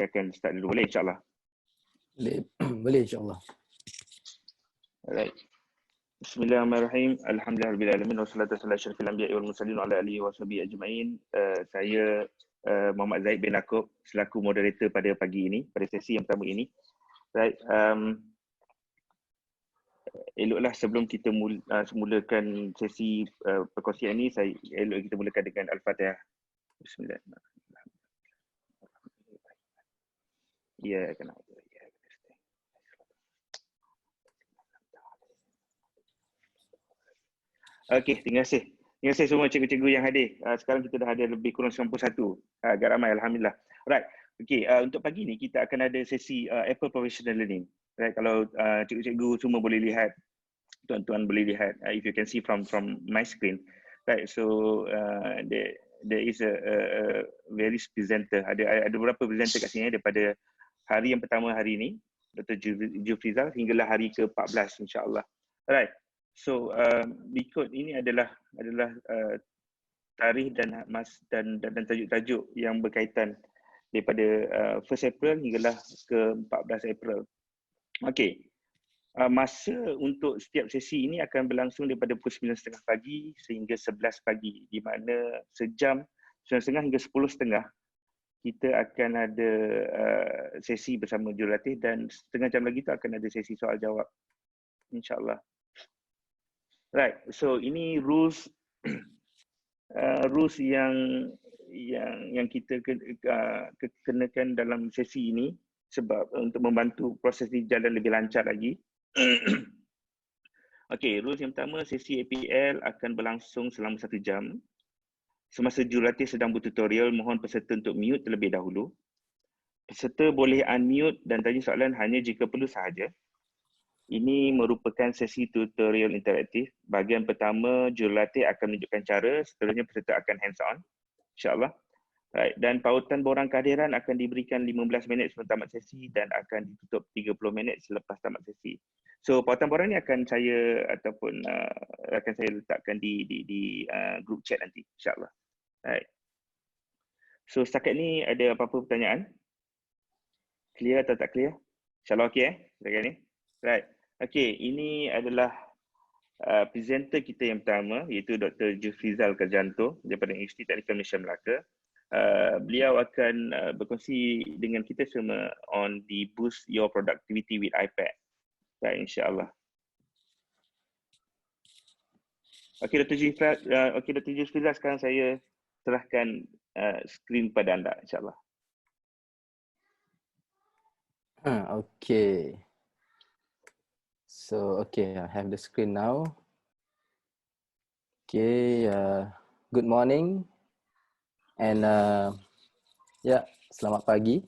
Saya akan start dulu, boleh insyaAllah? Boleh insyaAllah. Alright. Bismillahirrahmanirrahim. Alhamdulillahirabbil wassalatu wassalamu ala asyrafil anbiya'i wal mursalin wa ala alihi washabihi ajma'in. Saya Muhammad Zaid bin Yaakob selaku moderator pada pagi ini, pada sesi yang pertama ini. Right. Eloklah sebelum kita mulakan sesi perkongsian ini, elok kita mulakan dengan Al-Fatihah. Bismillahirrahmanirrahim. Ya, kenapa? Okey, terima kasih. Terima kasih semua cikgu-cikgu yang hadir. Sekarang kita dah ada lebih kurang 91. Agak ramai, alhamdulillah. Right. Okey, untuk pagi ni kita akan ada sesi Apple Professional Learning. Right, kalau cikgu-cikgu semua boleh lihat, tuan-tuan boleh lihat, if you can see from my screen. Right, so there is a various presenter. Ada beberapa presenter kat sini daripada hari yang pertama hari ini, Dr Juffrizal, hinggalah hari ke-14 insya-Allah. Right. So berikut ini adalah tarikh dan tajuk-tajuk yang berkaitan daripada 1 April hinggalah ke 14 April. Okey. Masa untuk setiap sesi ini akan berlangsung daripada pukul 9.30 pagi sehingga 11 pagi, di mana sejam 9.30 hingga 10.30 kita akan ada sesi bersama jurulatih dan setengah jam lagi tu akan ada sesi soal jawab, insya-Allah. Right, so ini rules rules yang kita kenakan dalam sesi ini sebab untuk membantu proses ini jalan lebih lancar lagi. Okey, rules yang pertama, sesi APL akan berlangsung selama 1 jam. Semasa jurulatih sedang bertutorial, mohon peserta untuk mute terlebih dahulu. Peserta boleh unmute dan tanya soalan hanya jika perlu sahaja. Ini merupakan sesi tutorial interaktif. Bahagian pertama, jurulatih akan menunjukkan cara, seterusnya peserta akan hands-on, insya-Allah. Right. Dan pautan borang kehadiran akan diberikan 15 minit sebelum tamat sesi dan akan ditutup 30 minit selepas tamat sesi. So pautan borang ni akan saya letakkan di group chat nanti, insya-Allah. Right. So setakat ni ada apa-apa pertanyaan? Clear atau tak clear? InsyaAllah okey setakat ni. Right. Okey, ini adalah presenter kita yang pertama, iaitu Dr Juffrizal Karjanto daripada Institut Teknikal Malaysia Melaka. Beliau akan berkongsi dengan kita semua on the boost your productivity with iPad. Right, insya-Allah. Okey, Dr Juffrizal, sekarang saya serahkan skrin pada anda, insya-Allah. Okay. So, okay, I have the screen now. Okay, good morning. And yeah, selamat pagi.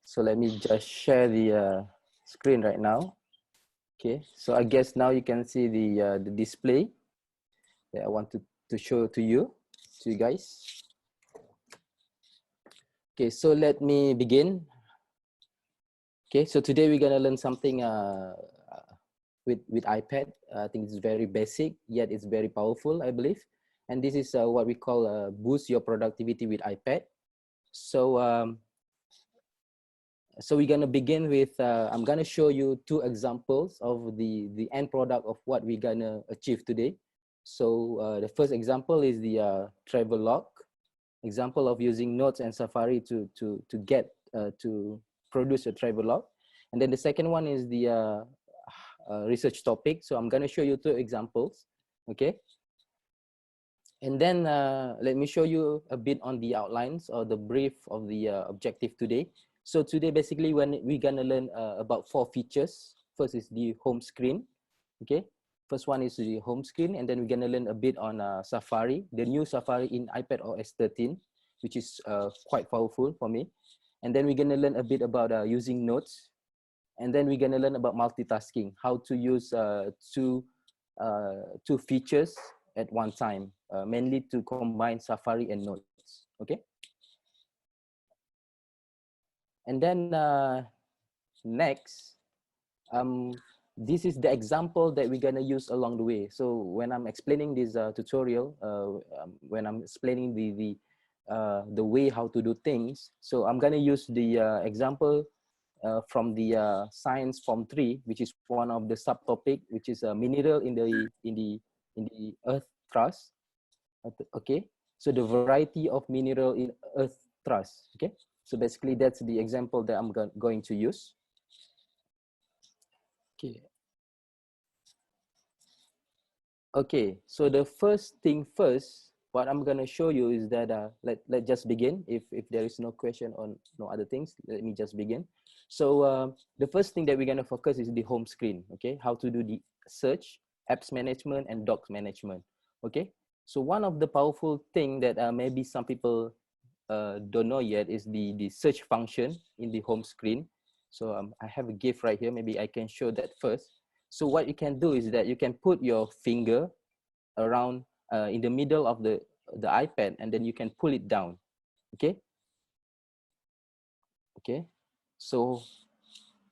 So let me just share the screen right now. Okay, so I guess now you can see the display that I want to show to you guys. Okay, so let me begin. Okay, so today we're gonna learn something with iPad. I think it's very basic, yet it's very powerful, I believe. And this is what we call boost your productivity with iPad. So, so we're gonna begin with, I'm gonna show you 2 examples of the end product of what we're gonna achieve today. So the first example is the travel log, example of using Notes and Safari to produce a travel log. And then the second one is the research topic. So I'm going to show you 2 examples, okay? And then let me show you a bit on the outlines or the brief of the objective today. So today basically when we're going to learn about 4 features. First is the home screen, okay? First one is the home screen, and then we're going to learn a bit on Safari, the new Safari in iPad OS 13, which is quite powerful for me. And then we're going to learn a bit about using Notes. And then we're going to learn about multitasking, how to use two features at one time, mainly to combine Safari and Notes, okay? And then next, this is the example that we're going to use along the way. So when I'm explaining this tutorial, when I'm explaining the way how to do things. So I'm going to use the example from the science form 3, which is one of the subtopic, which is a mineral in the earth crust. Okay, so the variety of mineral in earth crust. Okay, so basically that's the example that I'm going to use. Okay. Okay, so the first thing first, what I'm gonna show you is that let's just begin. If there is no question or no other things, let me just begin. So the first thing that we're gonna focus is the home screen. Okay, how to do the search, apps management, and docs management. Okay, so one of the powerful thing that maybe some people don't know yet is the search function in the home screen. So I have a GIF right here. Maybe I can show that first. So what you can do is that you can put your finger around in the middle of the iPad, and then you can pull it down. Okay. Okay. So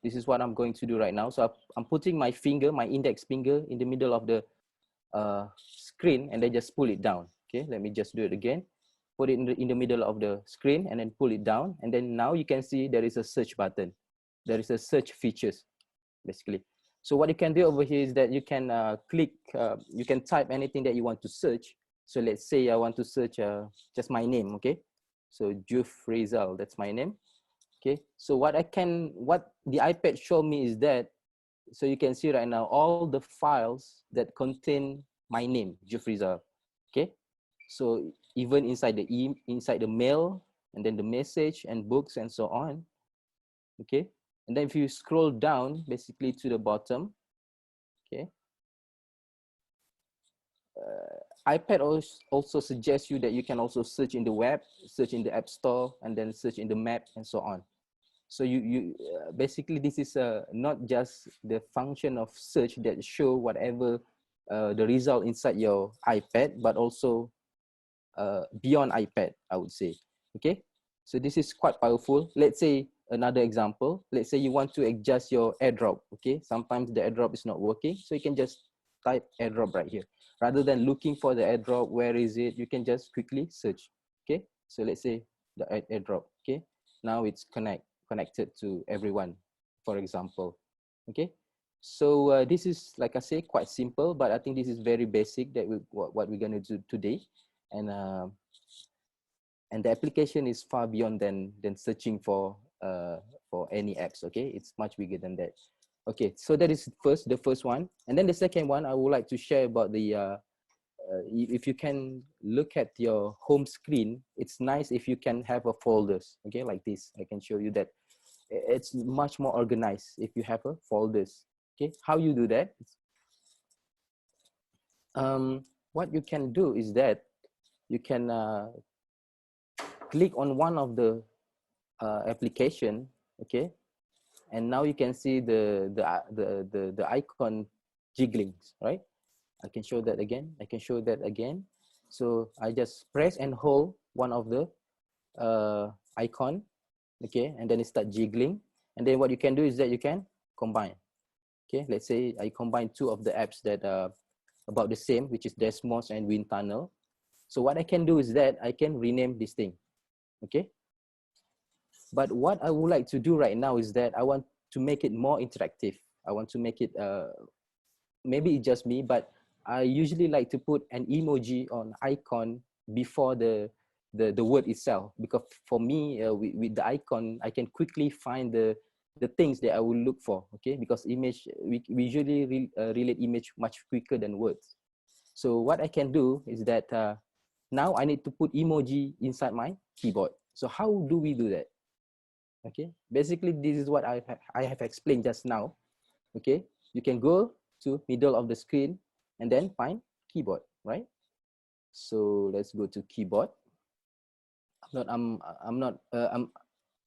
this is what I'm going to do right now. So I'm putting my finger, my index finger, in the middle of the screen, and then just pull it down. Okay. Let me just do it again. Put it in the middle of the screen, and then pull it down. And then now you can see there is a search button. There is a search features, basically. So what you can do over here is that you can click, you can type anything that you want to search. So let's say I want to search just my name, okay? So Juffrizal, that's my name, okay? So what the iPad showed me is that, so you can see right now, all the files that contain my name, Juffrizal, okay? So even inside the mail, and then the message and books and so on, okay? And then if you scroll down basically to the bottom, okay, iPad also suggests you that you can also search in the web, search in the App Store, and then search in the map and so on. So basically this is not just the function of search that show whatever the result inside your iPad, but also beyond iPad, I would say. Okay, so this is quite powerful. Let's say another example. Let's say you want to adjust your AirDrop. Okay, sometimes the AirDrop is not working, so you can just type AirDrop right here. Rather than looking for the AirDrop, where is it? You can just quickly search. Okay, so let's say the AirDrop. Okay, now it's connected to everyone, for example. Okay, so this is, like I say, quite simple, but I think this is very basic that what we're gonna do today. And the application is far beyond than searching for any apps. Okay, it's much bigger than that. Okay, so that is the first one, and then the second one I would like to share about the if you can look at your home screen, it's nice if you can have a folders. Okay, like this, I can show you that it's much more organized if you have a folders. Okay, how you do that? What you can do is that you can click on one of the application, okay, and now you can see the icon jiggling, right? I can show that again. I can show that again. So I just press and hold one of the icon, okay, and then it start jiggling. And then what you can do is that you can combine. Okay, let's say I combine two of the apps that are about the same, which is Desmos and Wind Tunnel. So what I can do is that I can rename this thing. Okay, but what I would like to do right now is that I want to make it more interactive. I want to make it, maybe it's just me, but I usually like to put an emoji on icon before the word itself, because for me, with the icon, I can quickly find the things that I will look for. Okay, because image, we usually relate image much quicker than words. So what I can do is that now I need to put emoji inside my keyboard. So how do we do that? Okay, basically this is what I have explained just now. Okay, you can go to middle of the screen and then find keyboard, right? So let's go to keyboard. I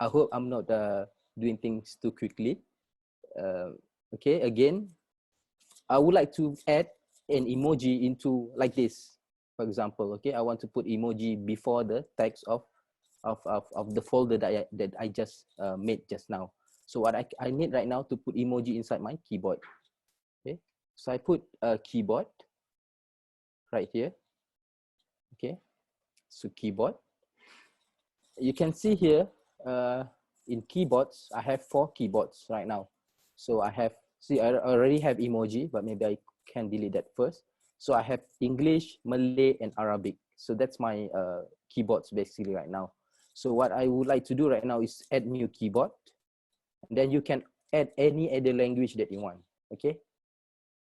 hope I'm not doing things too quickly. Okay, again, I would like to add an emoji into like this, for example. Okay, I want to put emoji before the text of the folder that I just made just now. So what I need right now to put emoji inside my keyboard. Okay, so I put a keyboard right here. Okay, so keyboard. you can see here in keyboards, I have 4 keyboards right now. So I have, see, I already have emoji, but maybe I can delete that first. So I have English, Malay, and Arabic. So that's my keyboards basically right now. So what I would like to do right now is add new keyboard. And then you can add any other language that you want, okay?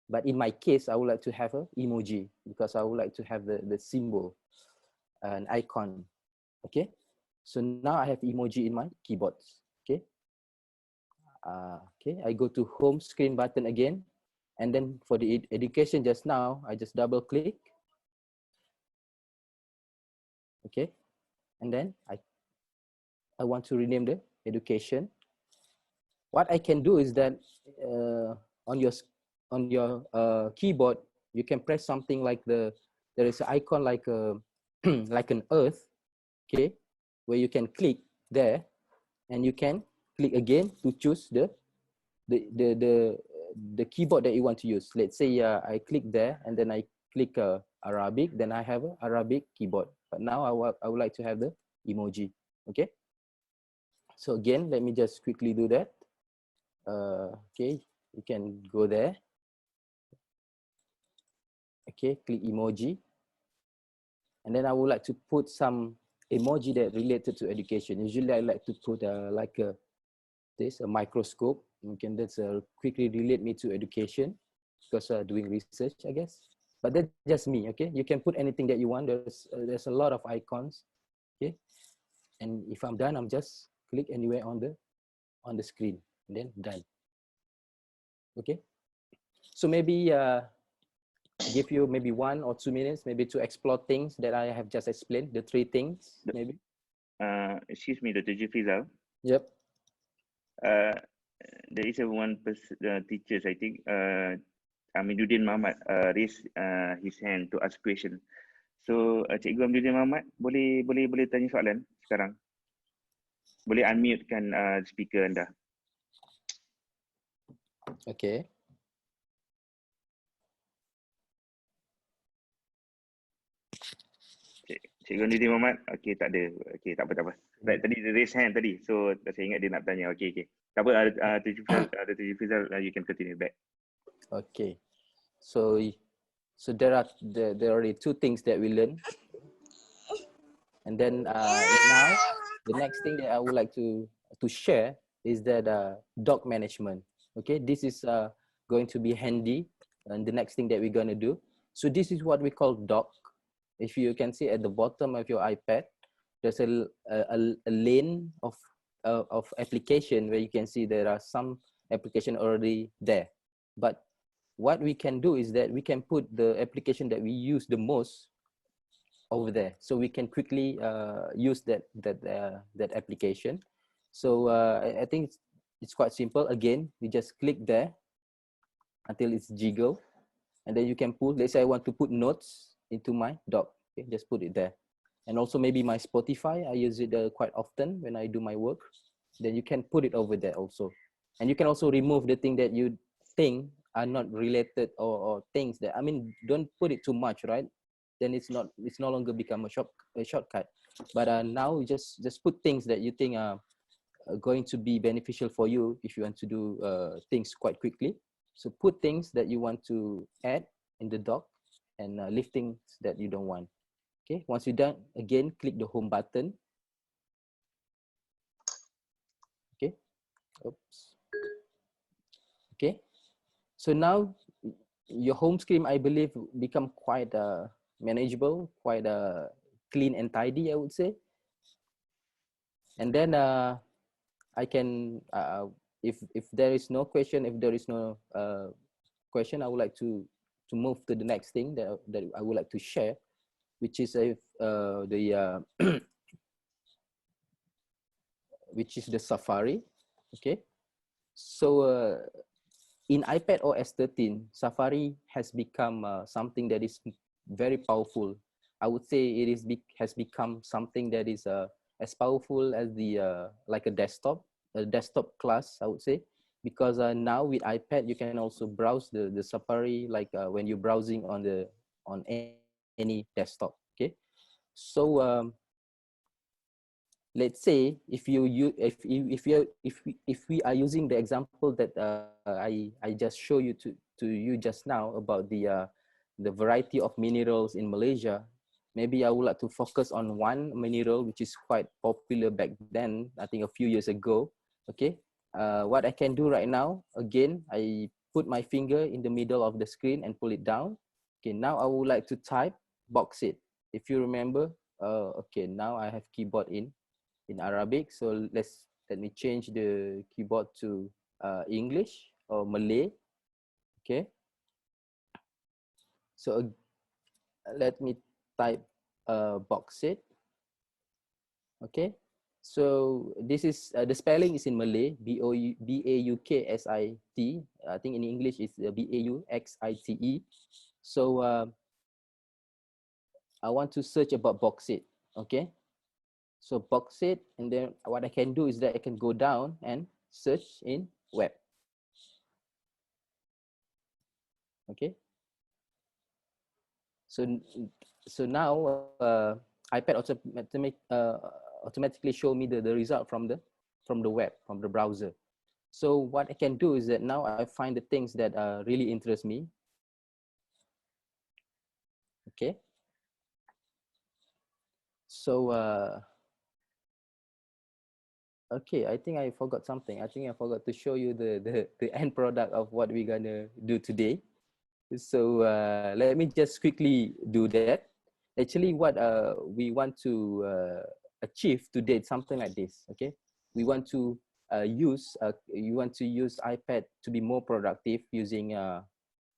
But in my case, I would like to have a emoji because I would like to have the symbol, an icon, okay? So now I have emoji in my keyboards, okay? Okay, I go to home screen button again. And then for the education just now, I just double click. Okay, and then I want to rename the education. What I can do is that on your keyboard, you can press something like there is an icon like a like an earth, okay, where you can click there, and you can click again to choose the keyboard that you want to use. Let's say I click there and then I click Arabic, then I have an Arabic keyboard. But now I would like to have the emoji, okay? So again, let me just quickly do that. Okay, you can go there. Okay, click emoji. And then I would like to put some emoji that related to education. Usually I like to put like a microscope. Okay, that's quickly relate me to education because doing research, I guess. But that's just me, okay? You can put anything that you want. There's a lot of icons, okay? And if I'm done, I'm just click anywhere on the screen and then done. Okay? So maybe give you maybe 1 or 2 minutes maybe to explore things that I have just explained, the 3 things maybe. Excuse me, Dr. Juffrizal. Yep. There is one teacher, I think, Aminuddin Muhammad raised his hand to ask question. So Cikgu Aminuddin Muhammad boleh tanya soalan sekarang. Boleh unmute kan speaker anda. Okay. Cikgu Aminuddin Muhammad, okay, tak ada. Okay, tak apa. Tadi dia raise hand tadi. So saya ingat dia nak tanya. Okay. Tak apa, Dr. Juffrizal, you can continue back. Okay. So there are already 2 things that we learn. And then now the next thing that I would like to share is that doc management. Okay, this is going to be handy, and the next thing that we're going to do. So this is what we call doc. If you can see at the bottom of your iPad, there's a lane of application where you can see there are some application already there. But what we can do is that we can put the application that we use the most over there, so we can quickly use that application. So I think it's quite simple. Again, you just click there until it's jiggle, and then you can put, let's say I want to put notes into my doc. Okay, just put it there. And also maybe my Spotify, I use it quite often when I do my work. Then you can put it over there also. And you can also remove the thing that you think are not related, or things that, I mean, don't put it too much, right? Then it's no longer become a shortcut. But now just put things that you think are going to be beneficial for you if you want to do things quite quickly. So put things that you want to add in the doc, and leave things that you don't want. Okay, once you're done, again, click the home button. Okay, oops. Okay, so now your home screen, I believe, become quite manageable, quite clean and tidy, I would say. And then I can, if there is no question, if there is no question, I would like to move to the next thing that I would like to share, which is which is the Safari. Okay, so in iPad OS 13, Safari has become something that is very powerful. I would say it has become something that is as powerful as like a desktop class, I would say, because now with iPad you can also browse the Safari like when you're browsing on any desktop. Okay, so let's say if we are using the example that I just show you to you just now about the variety of minerals in Malaysia. Maybe I would like to focus on one mineral which is quite popular back then, I think a few years ago. Okay, what I can do right now, again, I put my finger in the middle of the screen and pull it down. Okay, now I would like to type bauxite. If you remember, okay, now I have keyboard in Arabic. So let me change the keyboard to English or Malay. Okay. So let me type bauxite. Okay. So this is the spelling is in Malay, Bauxite. I think in English it's Bauxite. So I want to search about bauxite. Okay. So bauxite, and then what I can do is that I can go down and search in web. Okay. So now iPad automatically show me the result from the web, from the browser. So what I can do is that now I find the things that really interest me. Okay. So okay, I think I forgot something. I think I forgot to show you the end product of what we're gonna do today. So let me just quickly do that. Actually, what we want to achieve today is something like this. Okay, we want to you want to use iPad to be more productive using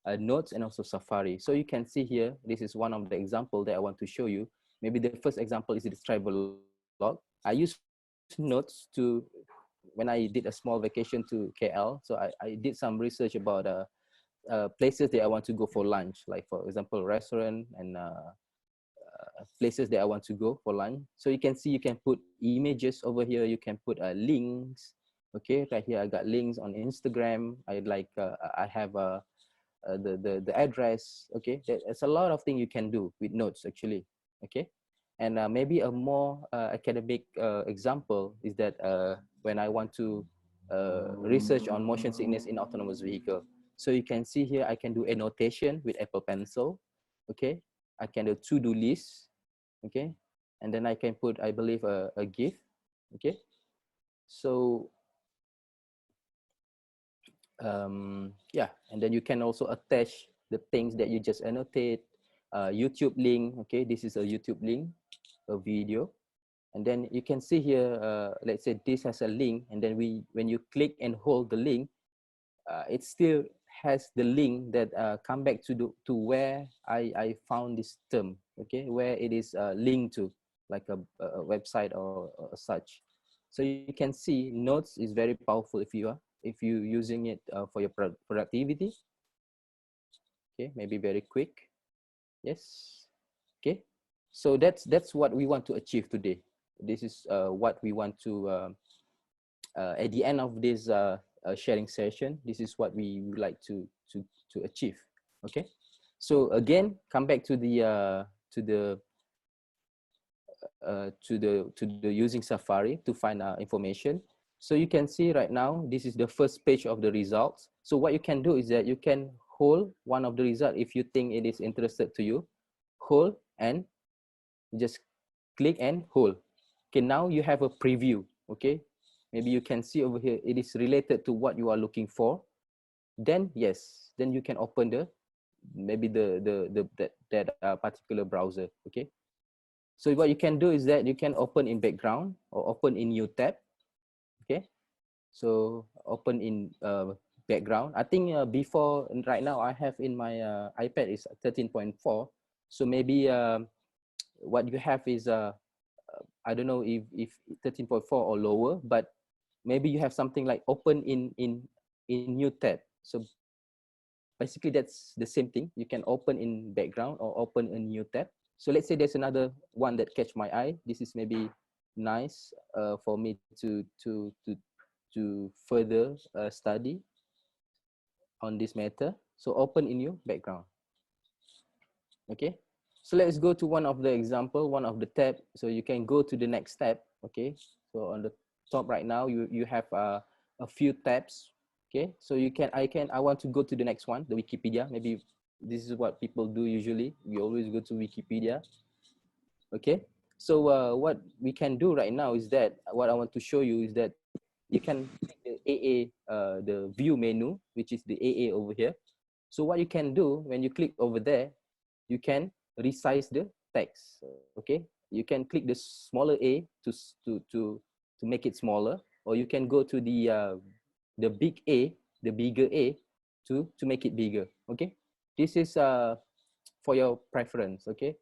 Notes and also Safari. So you can see here, this is one of the example that I want to show you. Maybe the first example is this travel log. I use Notes to, when I did a small vacation to KL, so I did some research about places that I want to go for lunch, like for example, restaurant and places that I want to go for lunch. So you can see, you can put images over here, you can put links. Okay, right here I got links on Instagram. I have the address. Okay, there's a lot of things you can do with Notes actually. Okay, and maybe a more academic example is that when I want to research on motion sickness in autonomous vehicle. So you can see here, I can do annotation with Apple Pencil. Okay, I can do to-do list. Okay, and then I can put, I believe, a GIF. Okay, so yeah, and then you can also attach the things that you just annotate. YouTube link. Okay, this is a YouTube link, a video. And then you can see here, let's say this has a link, and then when you click and hold the link, it still has the link that come back to where I found this term. Okay, where it is linked to, like a website or such. So you can see Notes is very powerful if you using it for your productivity. Okay, maybe very quick. Yes. Okay, so that's what we want to achieve today. This is what we want to at the end of this sharing session. This is what we would like to achieve. Okay, so again, come back to the using Safari to find information. So you can see right now, this is the first page of the results. So what you can do is that you can hold one of the results if you think it is interested to you. Hold and just click and hold. Okay, now you have a preview. Okay, maybe you can see over here, it is related to what you are looking for. Then yes, then you can open maybe that particular browser. Okay, so what you can do is that you can open in background or open in new tab. Okay, so open in background. I think before, right now I have in my iPad is 13.4. So maybe what you have is I don't know if 13.4 or lower, but maybe you have something like open in new tab. So basically that's the same thing. You can open in background or open a new tab. So let's say there's another one that catch my eye. This is maybe nice for me to further study on this matter. So open in your background. Okay, so let's go to one of the example, one of the tab. So you can go to the next tab. Okay, so on the top right now, you have a few tabs. Okay, so I want to go to the next one, the Wikipedia. Maybe this is what people do usually. We always go to Wikipedia. Okay, so what we can do right now is that what I want to show you is that you can click the AA, the view menu, which is the AA over here. So what you can do when you click over there, you can resize the text. Okay, you can click the smaller A to make it smaller, or you can go to the big A, the bigger A, to make it bigger. Okay, this is for your preference. Okay,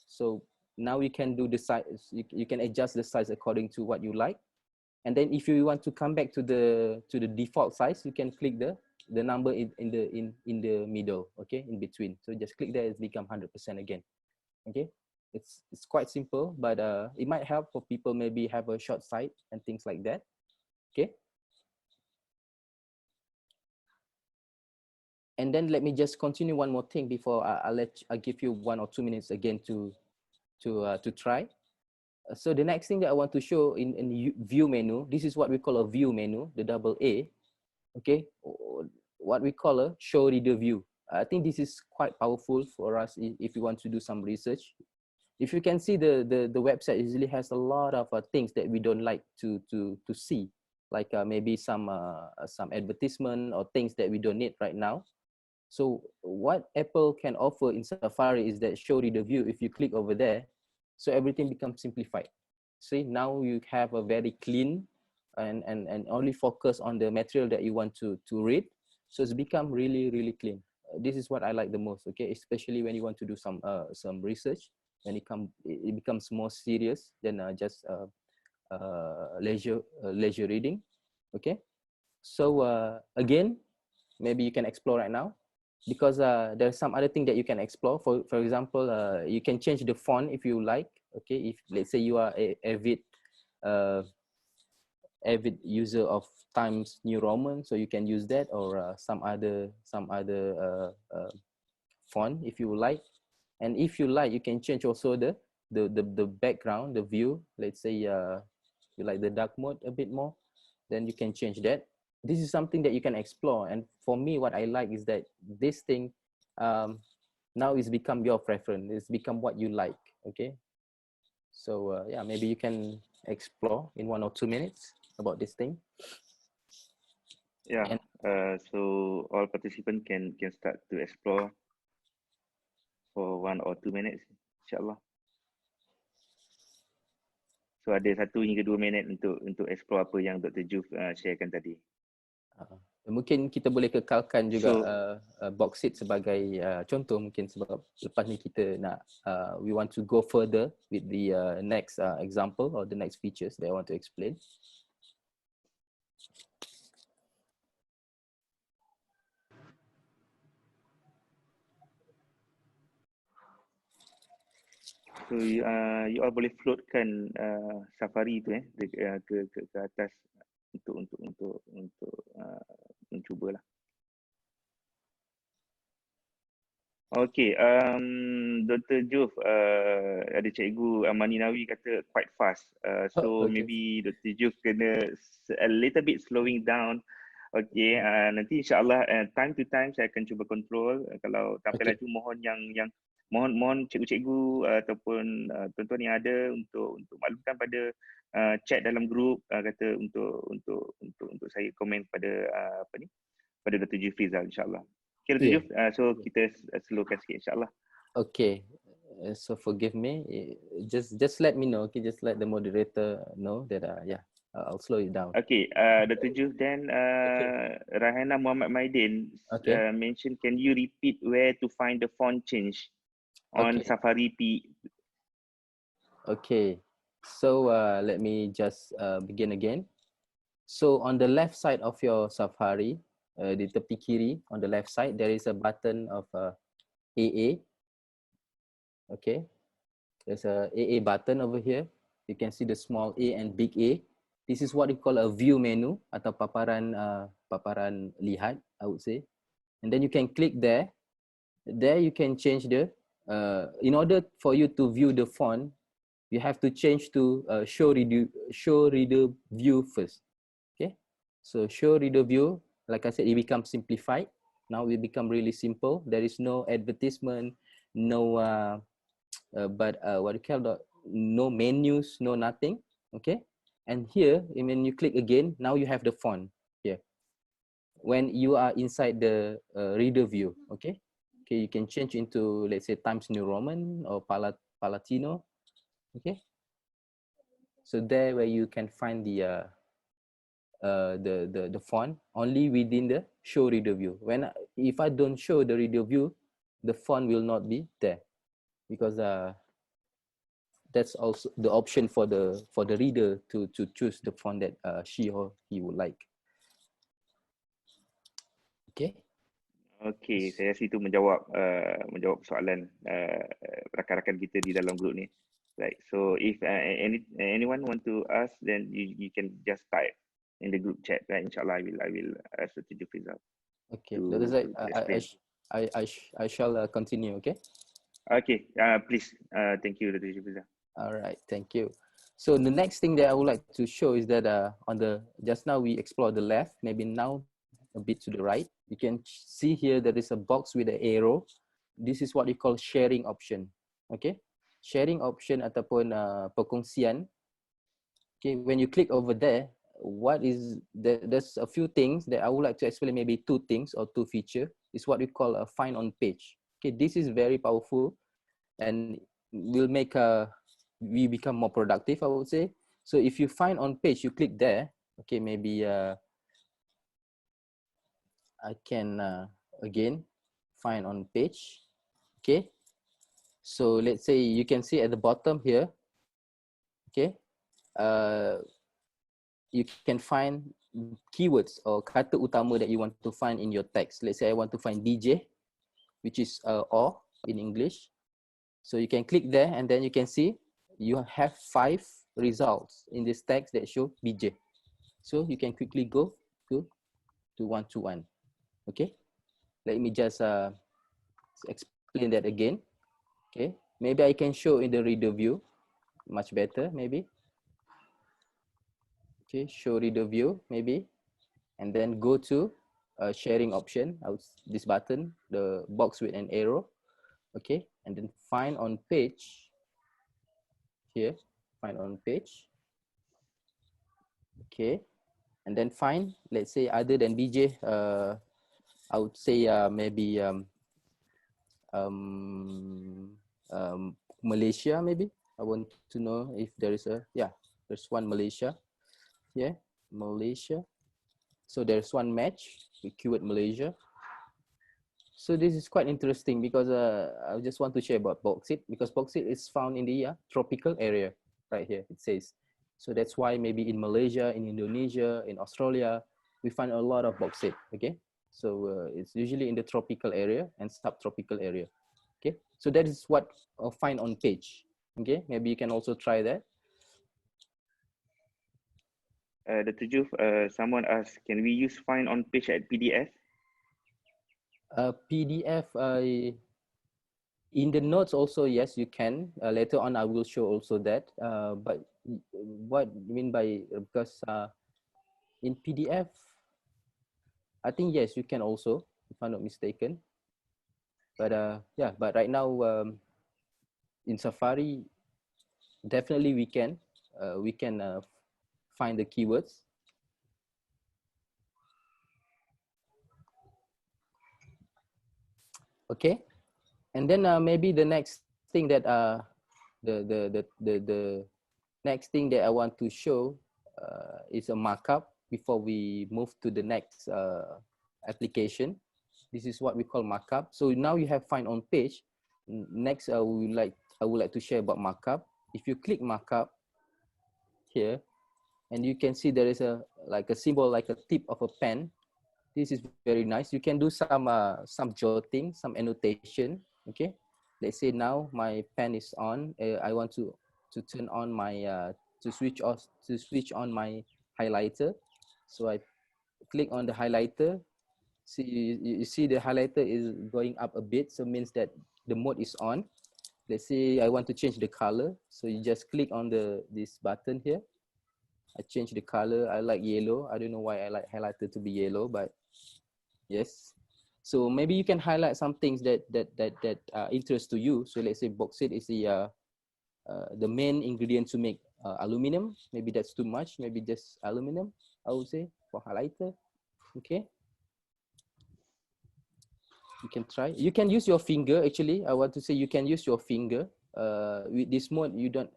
so now you can do the size. You can adjust the size according to what you like. And then if you want to come back to the default size, you can click the number in the middle, okay, in between. So just click there, it's become 100% again. Okay, it's quite simple, but it might help for people maybe have a short sight and things like that. Okay. And then let me just continue one more thing before I'll give you 1 or 2 minutes again to try. So the next thing that I want to show in view menu, this is what we call a view menu, the double A. Okay, what we call a show reader view. I think this is quite powerful for us if you want to do some research. If you can see, the website usually has a lot of things that we don't like to see, like maybe some advertisement or things that we don't need right now. So what Apple can offer in Safari is that show reader view. If you click over there, so everything becomes simplified. See, now you have a very clean and only focus on the material that you want to read. So it's become really, really clean. This is what I like the most, okay? Especially when you want to do some research, when it becomes more serious than just leisure reading, okay? So again, maybe you can explore right now, because there's some other thing that you can explore. For example, you can change the font if you like. Okay, if let's say you are a avid user of Times New Roman, so you can use that, or some other font if you like. And if you like, you can change also the background, the view. Let's say you like the dark mode a bit more, then you can change that. This is something that you can explore. And for me, what I like is that this thing now is become your preference. It's become what you like. Okay, so yeah, maybe you can explore in 1 or 2 minutes about this thing. Yeah, so all participants can start to explore for 1 or 2 minutes, insyaAllah. So ada 1 hingga 2 minit untuk explore apa yang Dr. Juf sharekan tadi. Mungkin kita boleh kekalkan juga bauxite sebagai contoh, mungkin sebab lepas ni kita nak we want to go further with the next example or the next features that I want to explain. So you all boleh floatkan Safari tu ke atas untuk mencubalah. Okay, Dr. Juf, ada cikgu Amani Nawi kata quite fast. So Okay. maybe Dr. Juf kena a little bit slowing down. Okay, nanti insyaAllah time to time saya akan cuba control. Kalau tak apa lagi mohon yang mohon cikgu-cikgu ataupun tuan-tuan yang ada untuk maklumkan pada chat dalam grup, kata untuk saya komen pada pada Dr. Juffrizal insyaAllah. Okay, Dr. Juf, so kita slowkan sikit insyaAllah. Okay, so forgive me, just let me know, okay, just let the moderator know that yeah, I'll slow it down. Okay, Dr. Juf, then Rahana Muhammad Maidin mentioned, can you repeat where to find the font change on Safari P? Okay, so let me just begin again. So on the left side of your Safari, di tepi kiri on the left side, there is a button of AA. Okay, there's a AA button over here. You can see the small A and big A. This is what we call a view menu atau paparan lihat, I would say. And then you can click there. There you can change the in order for you to view the font, you have to change to show reader view first. Okay, so show reader view, like I said, it becomes simplified. Now it become really simple. There is no advertisement, no what you call the, no menus, no nothing. Okay, and here when you click again, now you have the font here when you are inside the reader view. Okay, you can change into, let's say, Times New Roman or Palatino. Okay, so there where you can find the font only within the show reader view. If I don't show the reader view, the font will not be there, because that's also the option for the reader to choose the font that she or he would like. Okay. Okey, saya rasa itu menjawab soalan rakan-rakan kita di dalam grup ni. Right. So if anyone want to ask, then you can just type in the group chat. Right. Inshallah, I will ask Dr. Juffrizal. Okay. That's right. I shall continue. Okay. Okay. Please. Thank you, Dr. Juffrizal. All right. Thank you. So the next thing that I would like to show is that on the just now we explored the left. Maybe now a bit to the right. You can see here there is a box with an arrow. This is what we call sharing option. Okay, sharing option ataupun perkongsian. Okay, when you click over there, there's a few things that I would like to explain. Maybe two things or two feature is what we call a find on page. Okay, this is very powerful and will make we become more productive, I would say. So if you find on page, you click there. Okay, maybe I can again find on page. Okay, so let's say you can see at the bottom here. Okay, you can find keywords or kata utama that you want to find in your text. Let's say I want to find DJ, which is or in English. So you can click there and then you can see you have 5 results in this text that show DJ. So you can quickly go to one to one. Okay, let me just explain that again. Okay, maybe I can show in the reader view much better, maybe. Okay, show reader view maybe, and then go to sharing option. This button, the box with an arrow. Okay, and then find on page here, find on page. Okay, and then find, let's say, other than BJ, I would say maybe Malaysia, maybe. I want to know if there is there's one Malaysia. Yeah, Malaysia. So there's one match with keyword Malaysia. So this is quite interesting because I just want to share about bauxite, because bauxite is found in the tropical area right here, it says. So that's why maybe in Malaysia, in Indonesia, in Australia, we find a lot of bauxite. Okay, so it's usually in the tropical area and subtropical area. Okay, so that is what I'll find on page. Okay, maybe you can also try that. Dr. Juf, someone asked, can we use find on page at PDF? PDF, in the notes also, yes, you can. Later on, I will show also that. But what you mean by, because in PDF, I think, yes, you can also, if I'm not mistaken. But yeah, but right now in Safari, definitely we can find the keywords. Okay, and then maybe the next thing that the next thing that I want to show is a markup before we move to the next application. This is what we call markup. So now you have find on page. Next, I would like to share about markup. If you click markup here, and you can see there is a symbol like a tip of a pen. This is very nice. You can do some jotting, some annotation. Okay, let's say now my pen is on. I want to turn on my to switch on my highlighter. So I click on the highlighter. See, you see the highlighter is going up a bit, so means that the mode is on. let's say I want to change the color. So you just click on this button here. I change the color. I like yellow. I don't know why I like highlighter to be yellow, but yes. So maybe you can highlight some things that interest to you. So let's say bauxite is the main ingredient to make aluminum. Maybe that's too much. Maybe just aluminum, I would say, for highlighter. Okay. You can try. You can use your finger. Actually, I want to say you can use your finger. With this mode,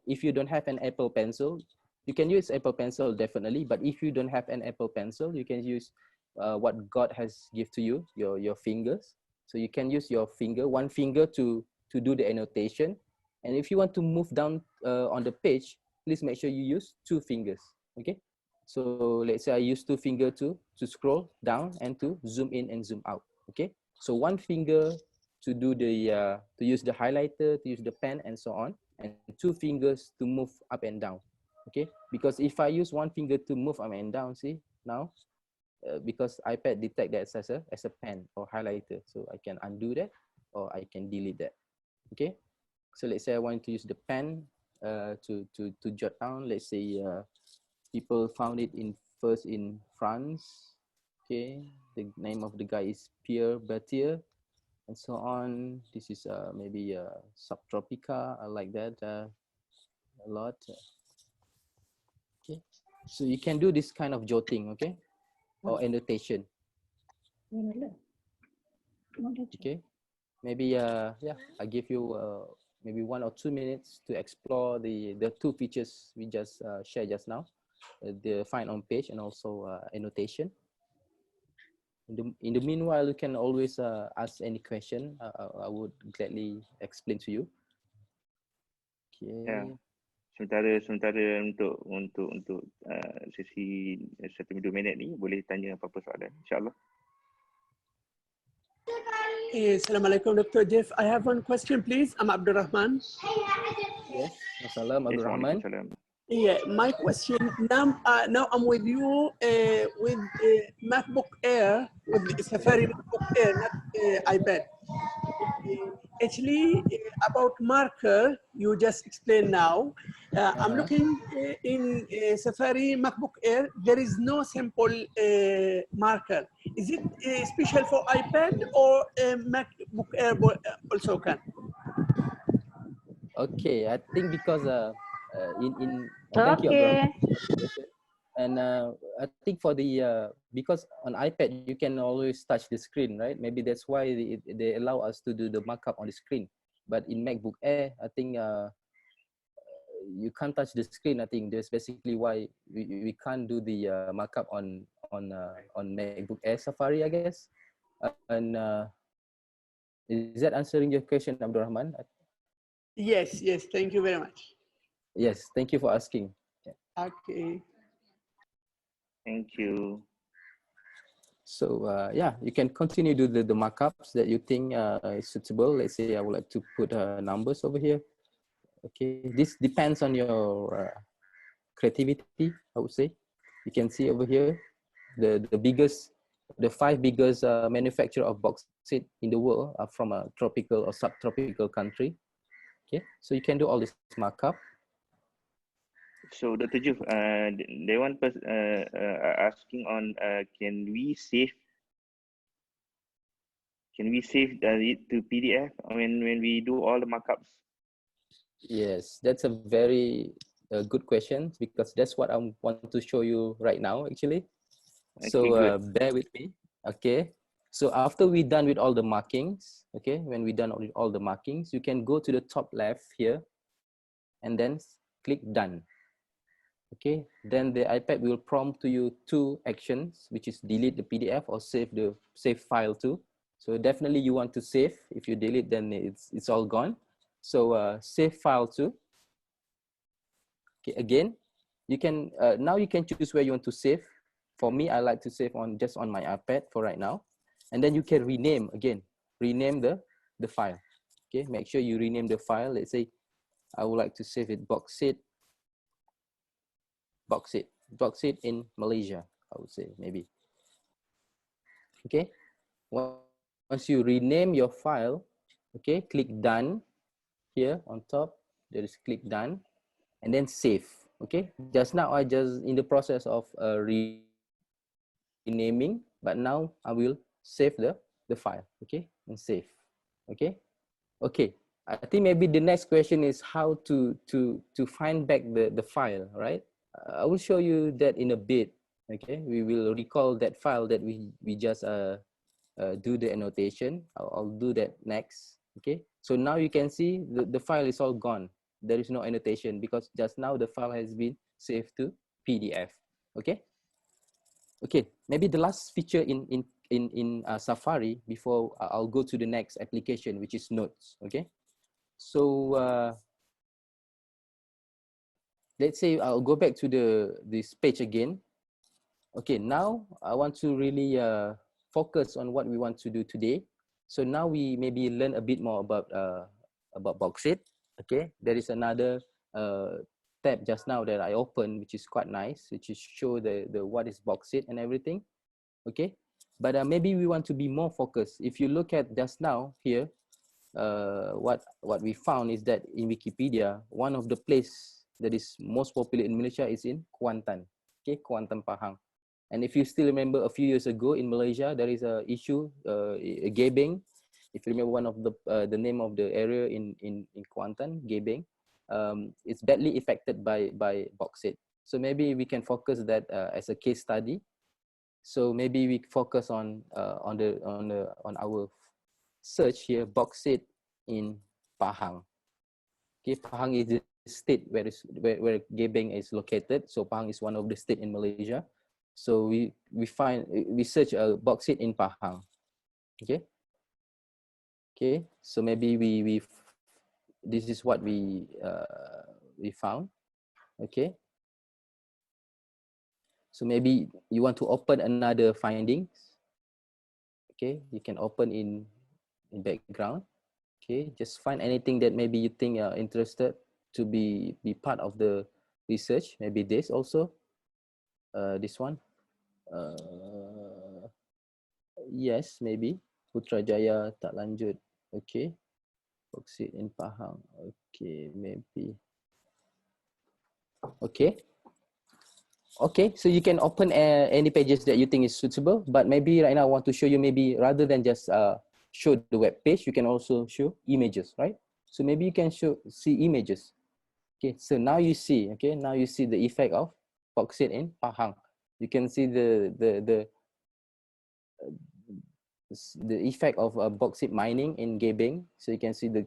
if you don't have an Apple Pencil, you can use Apple Pencil definitely. But if you don't have an Apple Pencil, you can use what God has give to you, your fingers. So you can use your finger, one finger to do the annotation. And if you want to move down on the page, please make sure you use two fingers. Okay. So let's say I use two fingers to scroll down and to zoom in and zoom out. Okay. So one finger to do to use the highlighter, to use the pen, and so on, and two fingers to move up and down. Okay, because if I use one finger to move up and down, see now, because iPad detect that as a pen or highlighter, so I can undo that or I can delete that. Okay, so let's say I want to use the pen to jot down. Let's say people found it first in France. Okay, the name of the guy is Pierre Berthier, and so on. This is maybe Subtropica. I like that a lot. Okay, so you can do this kind of jotting, okay, or annotation. Okay, maybe yeah, I give you maybe 1 or 2 minutes to explore the two features we just shared just now, the find on page and also annotation. In the meanwhile, you can always ask any question. I would gladly explain to you. Okay. Ya, sementara untuk sesi 1-2 minit ni boleh tanya apa-apa soalan, insyaAllah. Assalamualaikum, Dr. Jeff. I have one question, please. I'm Abdul Rahman. Yes, Assalamualaikum, Abdul Rahman. Yeah, my question now. Now I'm with you with MacBook Air, with the Safari MacBook Air, not iPad. Actually, about marker, you just explained now. I'm looking in Safari MacBook Air. There is no simple marker. Is it special for iPad or MacBook Air also can? Okay, I think because thank you, Abdul. And I think for the because on iPad you can always touch the screen, right? Maybe that's why they allow us to do the markup on the screen. But in MacBook Air, I think you can't touch the screen. I think that's basically why we can't do the markup on MacBook Air Safari, I guess. And is that answering your question, Abdul Rahman? Yes, yes. Thank you very much. Yes, thank you for asking. Okay. Thank you. So yeah, you can continue to do the markups that you think is suitable. Let's say I would like to put numbers over here. Okay, this depends on your creativity, I would say. You can see over here the 5 biggest manufacturer of bauxite in the world are from a tropical or subtropical country. Okay, so you can do all this markup. So Dr. Juf, they want asking on can we save it to PDF when we do all the markups? Yes, that's a very good question, because that's what I want to show you right now, actually. Okay, so bear with me. Okay, so after we're done with all the markings, okay, when we're done with all the markings, you can go to the top left here and then click done. Okay, then the iPad will prompt to you 2 actions, which is delete the PDF or save file to. So definitely you want to save. If you delete, then it's all gone. So save file to. Okay, again, you can now you can choose where you want to save. For me, I like to save just on my iPad for right now. And then you can rename the file. Okay, make sure you rename the file. Let's say I would like to save it bauxite in Malaysia, I would say, maybe. Okay, once you rename your file, okay, click done. here on top, there is click done, and then save. Okay, just now I just in the process of renaming, but now I will save the file. Okay, and save. Okay, okay. I think maybe the next question is how to find back the file, right? I will show you that in a bit. Okay, we will recall that file that we just do the annotation. I'll do that next. Okay, so now you can see the file is all gone. There is no annotation because just now the file has been saved to PDF. Okay. Okay, maybe the last feature in Safari before I'll go to the next application, which is Notes. Okay, so let's say I'll go back to this page again. Okay, now I want to really focus on what we want to do today. So now we maybe learn a bit more about Bauxite. Okay, there is another tab just now that I opened, which is quite nice, which is show the what is Bauxite and everything. Okay, but maybe we want to be more focused. If you look at just now here, what we found is that in Wikipedia, one of the place that is most popular in Malaysia is in Kuantan. Okay, Kuantan Pahang. And if you still remember a few years ago in Malaysia, there is a issue, Gebeng. If you remember one of the name of the area in Kuantan, Gebeng, it's badly affected by bauxite. So maybe we can focus that as a case study. So maybe we focus on our search here, bauxite in Pahang. Okay, Pahang is the state where Gebeng is located. So Pahang is one of the state in Malaysia. So we search bauxite in Pahang. Okay. Okay. So maybe this is what we found. Okay. So maybe you want to open another findings. Okay, you can open in background. Okay, just find anything that maybe you think are interested to be part of the research. Maybe this also, this one. Yes, maybe Putrajaya tak lanjut. Okay, bauxite in Pahang. Okay, maybe. Okay. Okay, so you can open any pages that you think is suitable, but maybe right now I want to show you, maybe rather than just show the web page, you can also show images, right? So maybe you can see images. Okay, so now you see, okay, now you see the effect of bauxite in Pahang. You can see the effect of bauxite mining in Gebeng. So you can see the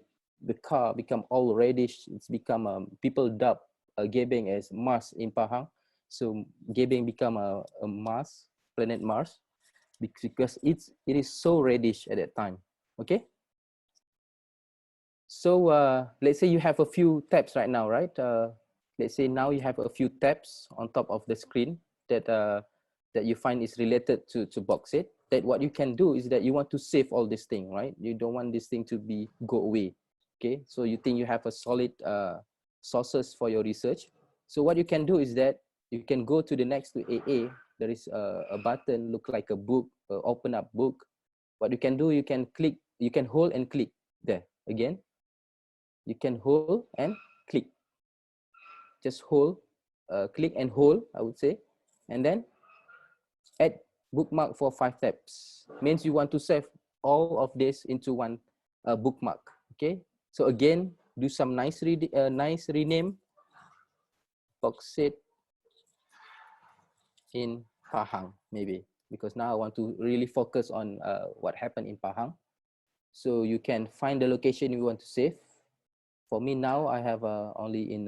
car become all reddish. It's become people dub Gebeng as Mars in Pahang. So Gebeng become a Mars, planet Mars, because it is so reddish at that time. Okay. So let's say you have a few tabs right now, right? Let's say now you have a few tabs on top of the screen that that you find is related to bauxite. That what you can do is that you want to save all this thing, right? You don't want this thing to go away. Okay. So you think you have a solid sources for your research. So what you can do is that you can go to the next to AA. There is a button, look like a book, open up book. What you can do, you can click, you can hold and click there again. You can hold and click. Just hold, click and hold, I would say. And then add bookmark for 5 tabs. Means you want to save all of this into one bookmark. Okay. So again, do some nice rename. Bauxite in Pahang, maybe, because now I want to really focus on what happened in Pahang. So you can find the location you want to save. For me now, I have only in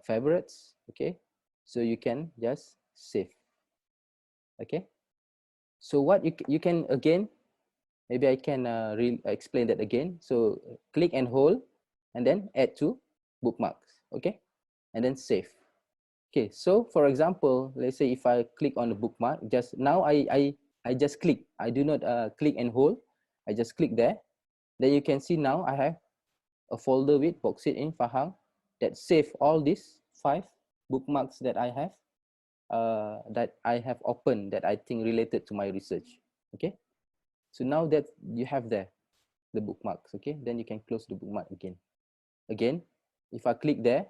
favorites. Okay, so you can just save. Okay, so what you can again, maybe I can explain that again. So click and hold, and then add to bookmarks. Okay, and then save. Okay, so for example, let's say if I click on the bookmark, just now I just click. I do not click and hold. I just click there. Then you can see now I have a folder with bauxite in Pahang that save all these 5 bookmarks that I have opened that I think related to my research. Okay, so now that you have there. the bookmarks. Okay, then you can close the bookmark again. Again, if I click there,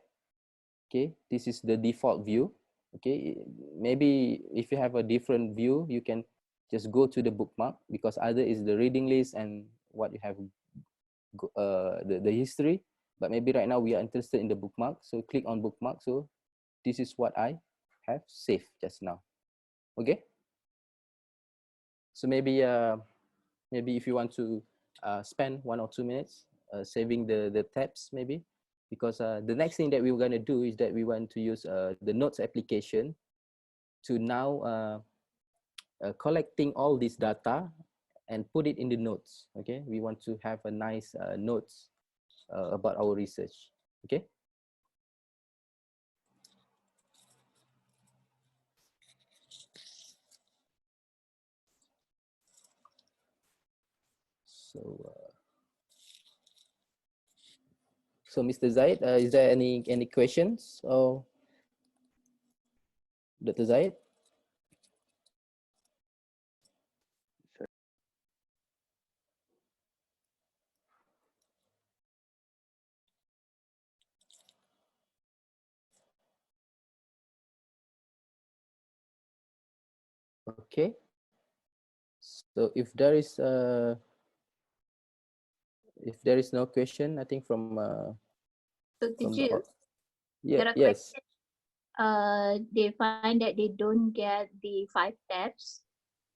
okay, this is the default view. Okay, maybe if you have a different view, you can just go to the bookmark, because either is the reading list and what you have, the history, but maybe right now we are interested in the bookmark, so click on bookmark. So this is what I have saved just now. Okay, so maybe if you want to spend 1 or 2 minutes saving the tabs, maybe, because the next thing that we're going to do is that we want to use the notes application to now collecting all this data and put it in the notes. Okay, we want to have a nice notes about our research. Okay, so Mr. Zaid, is there any questions, or Dr. Zaid? Okay, so if there is no question, I think from Dr. Jill, yeah, there are yes. They find that they don't get the 5 tabs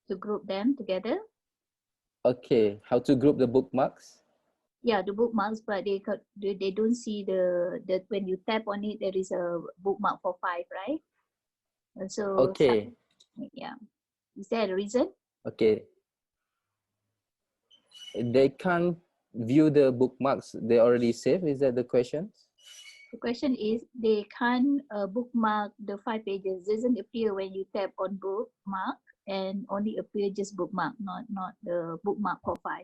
to group them together. Okay, how to group the bookmarks? Yeah, the bookmarks, but they don't see the when you tap on it, there is a bookmark for 5, right? And so okay, yeah, is there a reason? okay, they can't view the bookmarks they already saved. Is that the question? The question is, they can't bookmark the 5 pages. Doesn't appear when you tap on bookmark, and only appear just bookmark, not the bookmark for 5.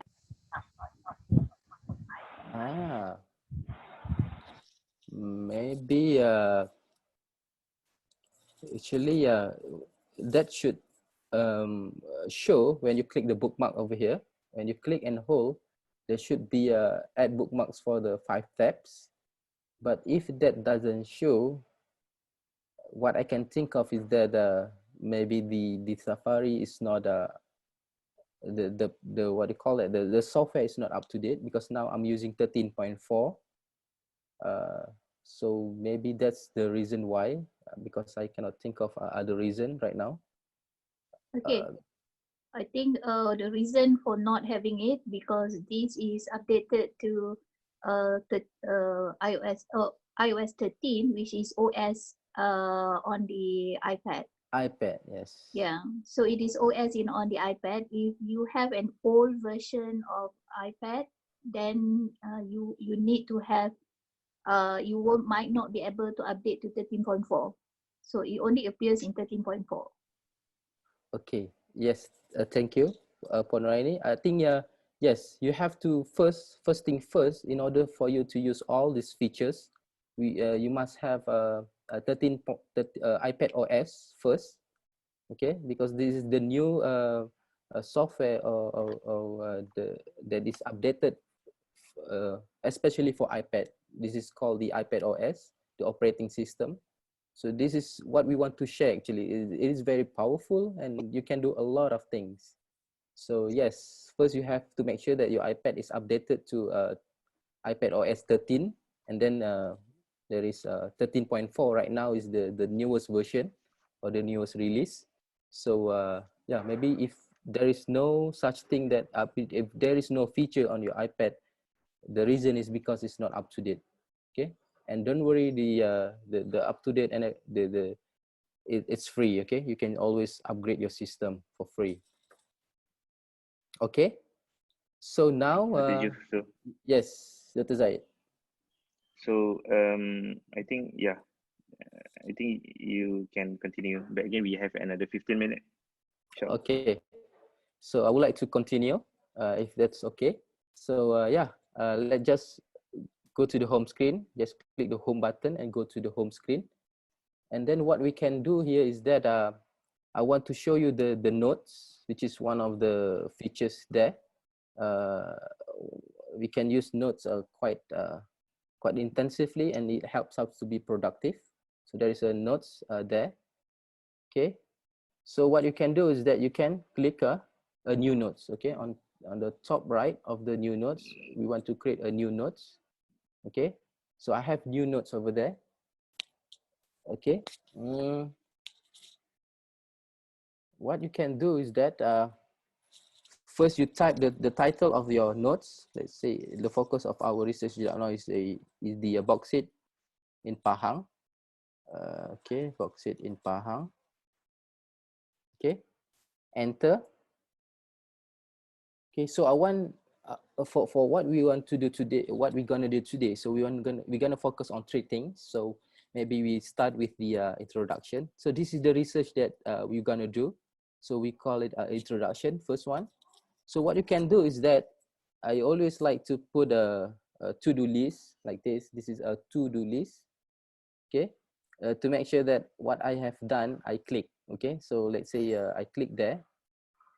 Maybe actually that should show when you click the bookmark over here. When you click and hold, there should be add bookmarks for the 5 tabs. But if that doesn't show, what I can think of is that maybe the Safari is not the what do you call it, the software is not up to date, because now I'm using 13.4. So maybe that's the reason why, because I cannot think of other reason right now. Okay, I think the reason for not having it, because this is updated to iOS 13, which is OS on the iPad. iPad, yes. Yeah, so it is OS on the iPad. If you have an old version of iPad, then you need to have you might not be able to update to 13.4. So it only appears in 13.4. Okay, yes, thank you, Ponraini. I think yes, you have to first thing first, in order for you to use all these features, you must have a iPad OS first. Okay, because this is the new software that is updated especially for iPad. This is called the iPad OS, the operating system. So this is what we want to share. Actually, it is very powerful, and you can do a lot of things. So yes, first you have to make sure that your iPad is updated to iPad OS 13, and then there is 13.4 right now is the newest version or the newest release. So yeah, maybe if there is no such thing that if there is no feature on your iPad, the reason is because it's not up to date. Okay, and don't worry, the up to date and it's free. Okay, you can always upgrade your system for free. Okay, so now yes, Dr. Zaid. So I think I think you can continue, but again we have another 15 minutes. Sure. Okay, so I would like to continue if that's okay. So yeah, let's just go to the home screen. Just click the home button and go to the home screen. And then what we can do here is that I want to show you the notes, which is one of the features there. we can use notes quite intensively, and it helps us to be productive. So there is a notes there. Okay. So what you can do is that you can click a new notes. Okay, on the top right of the new notes, we want to create a new notes. Okay, so I have new notes over there. Okay, what you can do is that first you type the title of your notes. Let's say the focus of our research now is the bauxite in Pahang. Okay, bauxite in Pahang. Okay, enter. Okay, so I want for what we want to do today, what we're gonna do today. So we're gonna focus on 3 things. So maybe we start with the introduction. So this is the research that we're gonna do. So we call it introduction, first one. So what you can do is that I always like to put a to-do list like this. This is a to-do list. Okay, to make sure that what I have done, I click. Okay, so let's say I click there.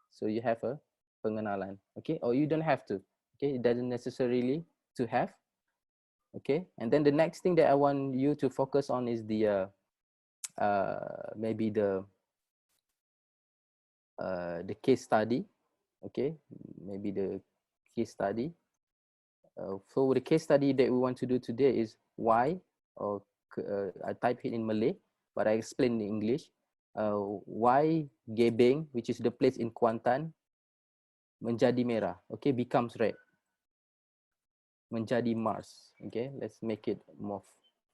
So you have a pengenalan. Okay, or you don't have to. Okay, it doesn't necessarily to have. Okay, and then the next thing that I want you to focus on is the maybe the case study. Okay, maybe the case study. So the case study that we want to do today is why, or I type it in Malay, but I explain in English. Why Gebeng, which is the place in Kuantan, menjadi merah. Okay, becomes red. Menjadi Mars. Okay, let's make it more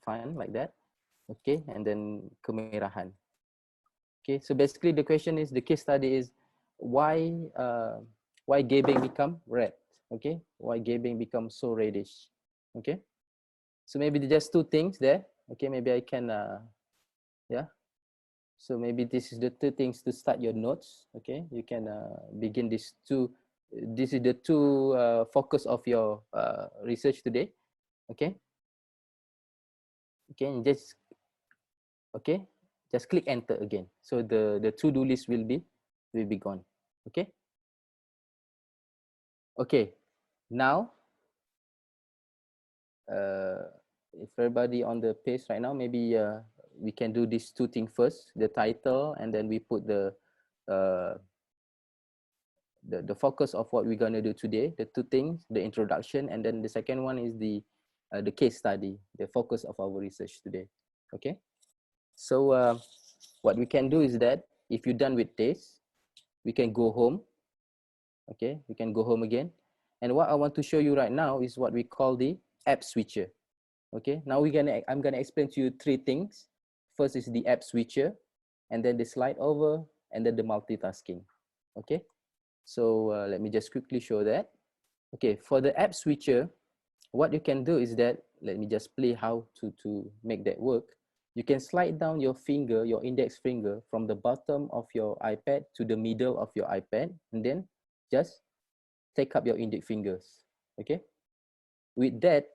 fun like that. Okay, and then kemerahan. Okay, so basically the question is, the case study is why Gebeng become red. Okay, why Gebeng becomes so reddish. Okay, so maybe just 2 things there. Okay, maybe I can yeah, so maybe this is the 2 things to start your notes. Okay, you can begin this is the 2 focus of your research today. Okay, okay, just click enter again, so the to-do list will be gone. Okay, okay, now if everybody on the page right now, maybe we can do these 2 things first, the title, and then we put the focus of what we're going to do today, the 2 things, the introduction, and then the second one is the case study, the focus of our research today. Okay, so what we can do is that if you're done with this, we can go home. Okay, we can go home again, and what I want to show you right now is what we call the app switcher. Okay, now I'm gonna explain to you 3 things. First is the app switcher, and then the slide over, and then the multitasking. Okay, so let me just quickly show that. Okay, for the app switcher, what you can do is that, let me just play how to make that work. You can slide down your finger, your index finger, from the bottom of your iPad to the middle of your iPad, and then just take up your index fingers. Okay, with that,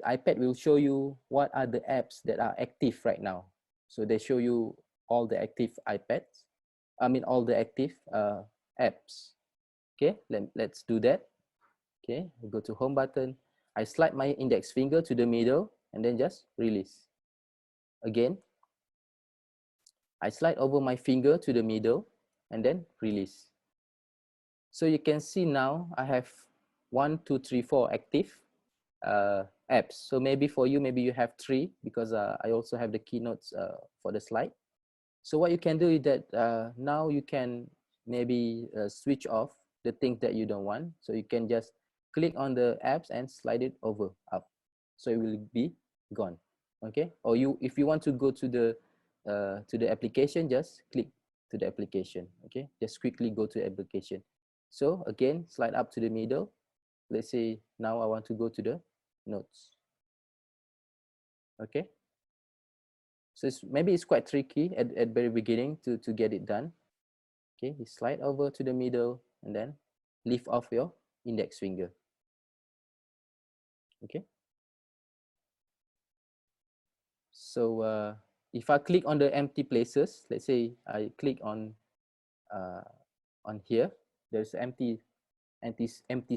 iPad will show you what are the apps that are active right now. So they show you all the active iPads. I mean, all the active apps. Okay, let's do that. Okay, we go to home button. I slide my index finger to the middle and then just release. Again, I slide over my finger to the middle and then release. So you can see now I have 1, 2, 3, 4 active apps. So maybe for you, maybe you have 3, because I also have the keynotes for the slide. So what you can do is that now you can maybe switch off the things that you don't want. So you can just click on the apps and slide it over up. So it will be gone. Okay. Or if you want to go to the application, just click to the application. Okay. Just quickly go to the application. So again, slide up to the middle. Let's say now I want to go to the notes. Okay. So maybe it's quite tricky at very beginning to get it done. Okay, you slide over to the middle and then lift off your index finger. Okay. So if I click on the empty places, let's say I click on here, there's empty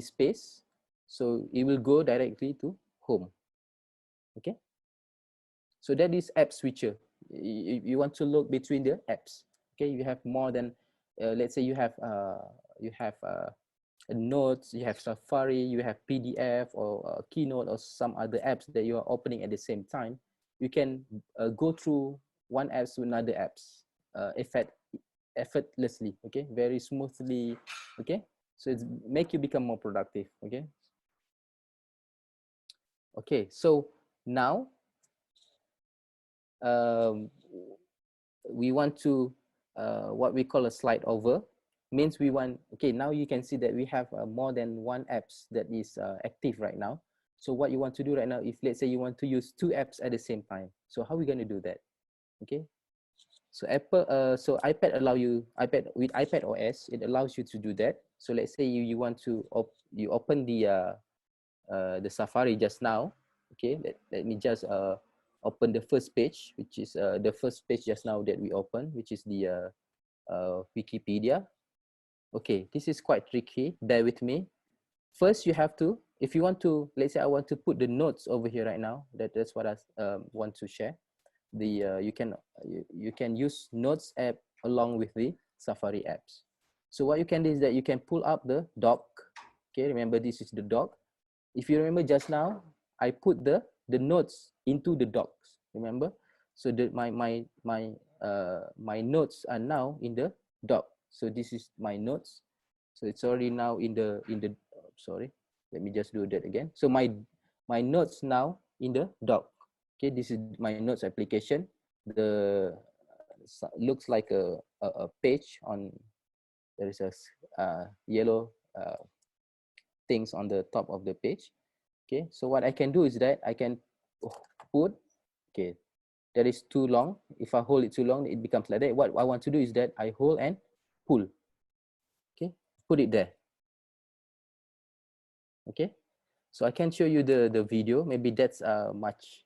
space. So it will go directly to home. Okay. So that is app switcher. You want to look between the apps. Okay, you have more than, let's say you have notes, you have Safari, you have PDF or Keynote or some other apps that you are opening at the same time. You can go through one app to another apps effortlessly. Okay, very smoothly. Okay, so it's make you become more productive. Okay. Okay, so now we want to what we call a slide over. Means we want, okay, now you can see that we have more than one apps that is active right now. So what you want to do right now, if let's say you want to use two apps at the same time, so how are we going to do that? Okay, so so iPad with iPad OS, it allows you to do that. So let's say you want to you open the Safari just now. Okay, let me just open the first page, which is the first page just now that we opened, which is the Wikipedia. Okay, this is quite tricky. Bear with me. First, you have to, if you want to, let's say I want to put the notes over here right now. That's what I want to share. You can use Notes app along with the Safari apps. So what you can do is that you can pull up the dock. Okay, remember this is the dock. If you remember just now, I put the notes into the docs. Remember, so my notes are now in the doc. So this is my notes. So it's already now in the sorry. Let me just do that again. So my notes now in the doc. Okay, this is my notes application. The looks like a page on. There is a yellow things on the top of the page. Okay, so what I can do is that I can put, okay, that is too long. If I hold it too long, it becomes like that. What I want to do is that I hold and pull. Okay, put it there. Okay, so I can show you the video. Maybe that's much.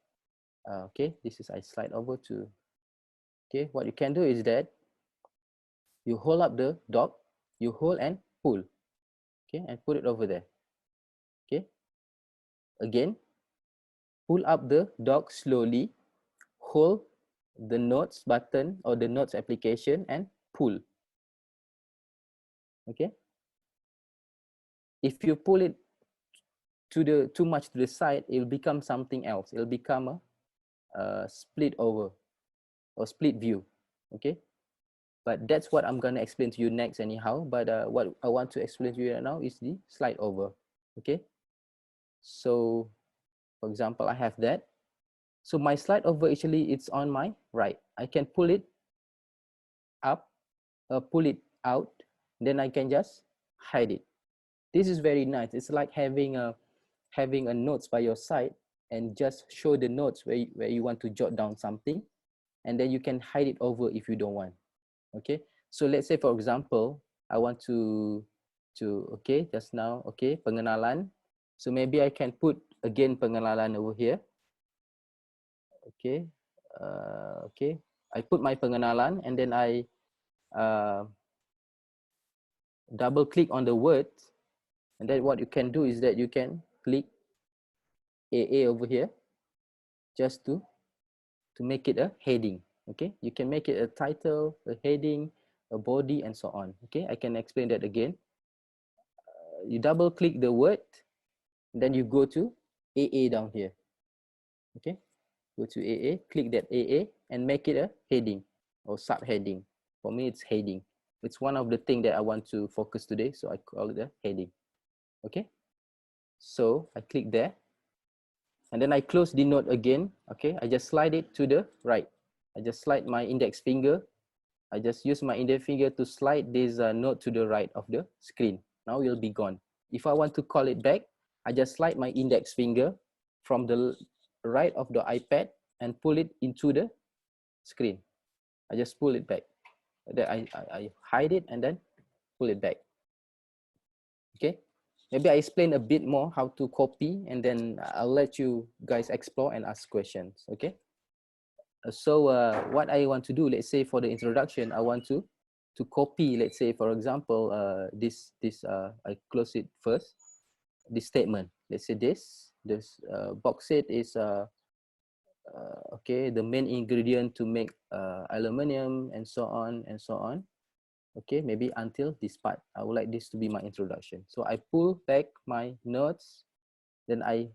Okay, this is, I slide over to. Okay, what you can do is that you hold up the dock, you hold and pull. Okay, and put it over there. Okay, again, pull up the dock slowly, hold the notes button or the notes application and pull. Okay, if you pull it too much to the side, it will become something else. It will become a split over or split view. Okay, but that's what I'm going to explain to you next anyhow. But what I want to explain to you right now is the slide over. Okay, so for example, I have that. So my slide over, actually it's on my right. I can pull it up, pull it out, then I can just hide it. This is very nice. It's like having a notes by your side and just show the notes where you want to jot down something, and then you can hide it over if you don't want. Okay, so let's say for example, I want to okay, just now, okay, pengenalan. So maybe I can put again pengenalan over here. Okay, okay, I put my pengenalan and then I double click on the word, and then what you can do is that you can click AA over here just to make it a heading. Okay, you can make it a title, a heading, a body, and so on. Okay, I can explain that again. You double click the word, then you go to AA down here. Okay, go to AA, click that AA and make it a heading or subheading. For me, it's heading. It's one of the things that I want to focus today, so I call it a heading. Okay, so I click there and then I close the note again. Okay, I just slide it to the right. I just slide my index finger. I just use my index finger to slide this note to the right of the screen. Now it will be gone. If I want to call it back, I just slide my index finger from the right of the iPad and pull it into the screen. I just pull it back. Then I hide it and then pull it back. Okay, maybe I explain a bit more how to copy, and then I'll let you guys explore and ask questions. Okay, so what I want to do, let's say for the introduction, I want to copy, let's say for example, this I close it first. this statement. Let's say this bauxite is okay, the main ingredient to make aluminum, and so on and so on. Okay, maybe until this part. I would like this to be my introduction. So I pull back my notes, then I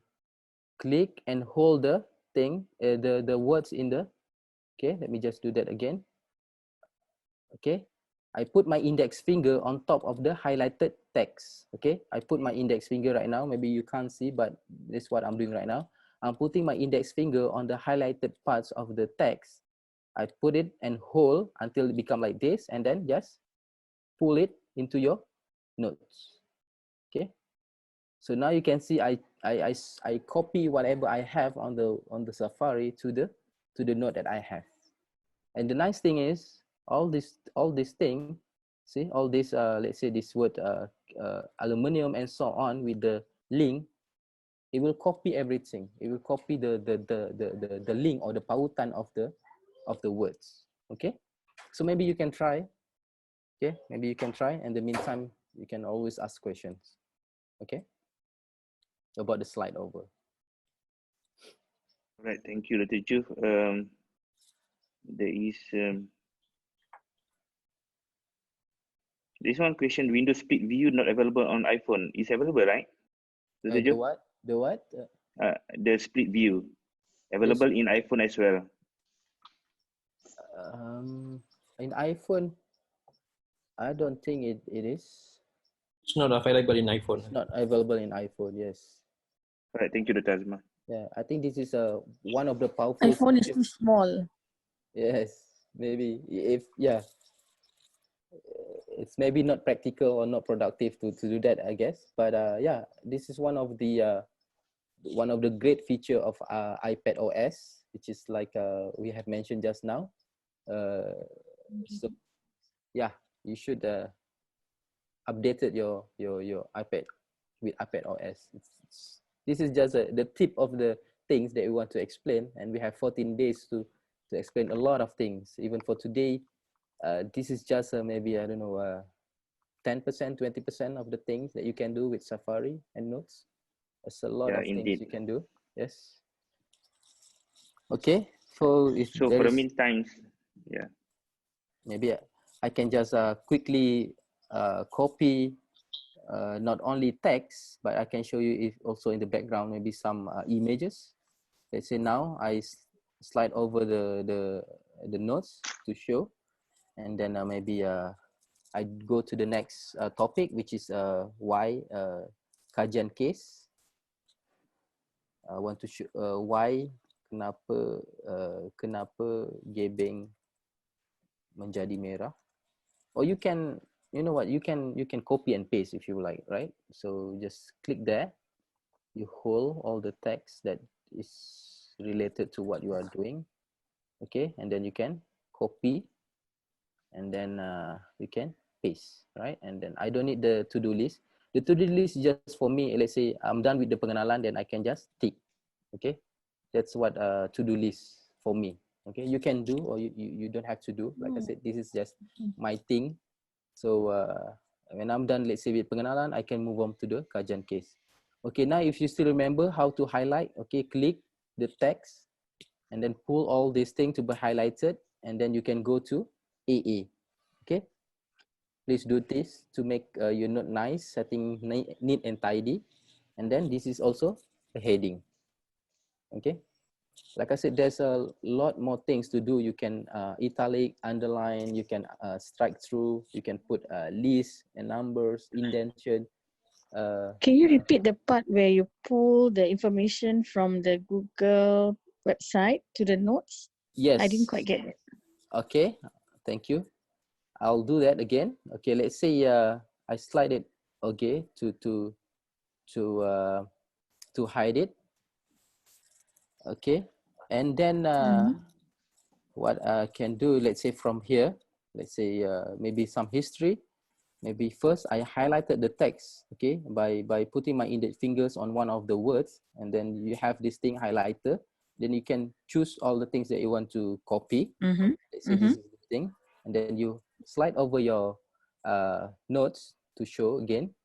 click and hold the thing, the words in the, okay, let me just do that again. Okay, I put my index finger on top of the highlighted text. Okay, I put my index finger right now. Maybe you can't see, but this is what I'm doing right now. I'm putting my index finger on the highlighted parts of the text. I put it and hold until it become like this, and then just pull it into your notes. Okay, so now you can see I copy whatever I have on the Safari to the note that I have. And the nice thing is all this thing, see all this let's say this word aluminum and so on with the link, it will copy everything. It will copy the link or the pautan of the words. Okay, so maybe you can try. Okay, maybe you can try. In the meantime, you can always ask questions. Okay, about the slide over. Right, thank you, Dr. Juff. There is this one question: Windows Split View not available on iPhone. Is available, right? Dr. The Juff? what? The what? The split view available in iPhone as well. In iPhone, I don't think it is. It's not available in iPhone. It's not available in iPhone. Yes. All right, thank you, Dr. Azma. Yeah, I think this is one of the powerful. iPhone is too small. Yes, maybe if it's maybe not practical or not productive to do that, I guess. But yeah, this is one of the great feature of iPad OS, which is like we have mentioned just now. So yeah, you should update your iPad with iPad OS. This is just the tip of the things that we want to explain, and we have 14 days to explain a lot of things. Even for today, this is just maybe, I don't know, 10%, 20% of the things that you can do with Safari and Notes. There's a lot of things you can do. Yes. Okay. So if so for the meantime, yeah, maybe I can just quickly copy not only text, but I can show you if also in the background maybe some images. Let's say now I slide over the notes to show, and then maybe I go to the next topic, which is why kajian case. I want to show why kenapa gebeng menjadi merah. Or you can, you know what, you can copy and paste if you like, right? So just click there, you hold all the text that is related to what you are doing, okay, and then you can copy, and then you can paste, right? And then I don't need the to-do list. The to-do list is just for me. Let's say I'm done with the pengenalan, then I can just tick. Okay, that's what to-do list for me. Okay, you can do, or you don't have to do. Like I said, this is just my thing. So when I'm done, let's say with pengenalan, I can move on to the kajian case. Okay, now if you still remember how to highlight, okay, click the text and then pull all these things to be highlighted, and then you can go to AA. Okay, please do this to make your note nice, setting neat and tidy. And then this is also a heading. Okay, like I said, there's a lot more things to do. You can italic, underline, you can strike through, you can put lists and numbers, indentation. Can you repeat the part where you pull the information from the Google website to the notes? Yes. I didn't quite get it. Okay, thank you. I'll do that again. Okay, let's say I slide it, okay, to hide it. Okay, and then what I can do, let's say from here, let's say maybe some history. Maybe first I highlighted the text, okay, by putting my index fingers on one of the words, and then you have this thing highlighted. Then you can choose all the things that you want to copy. Let's say this is the thing, and then you slide over your notes to show again.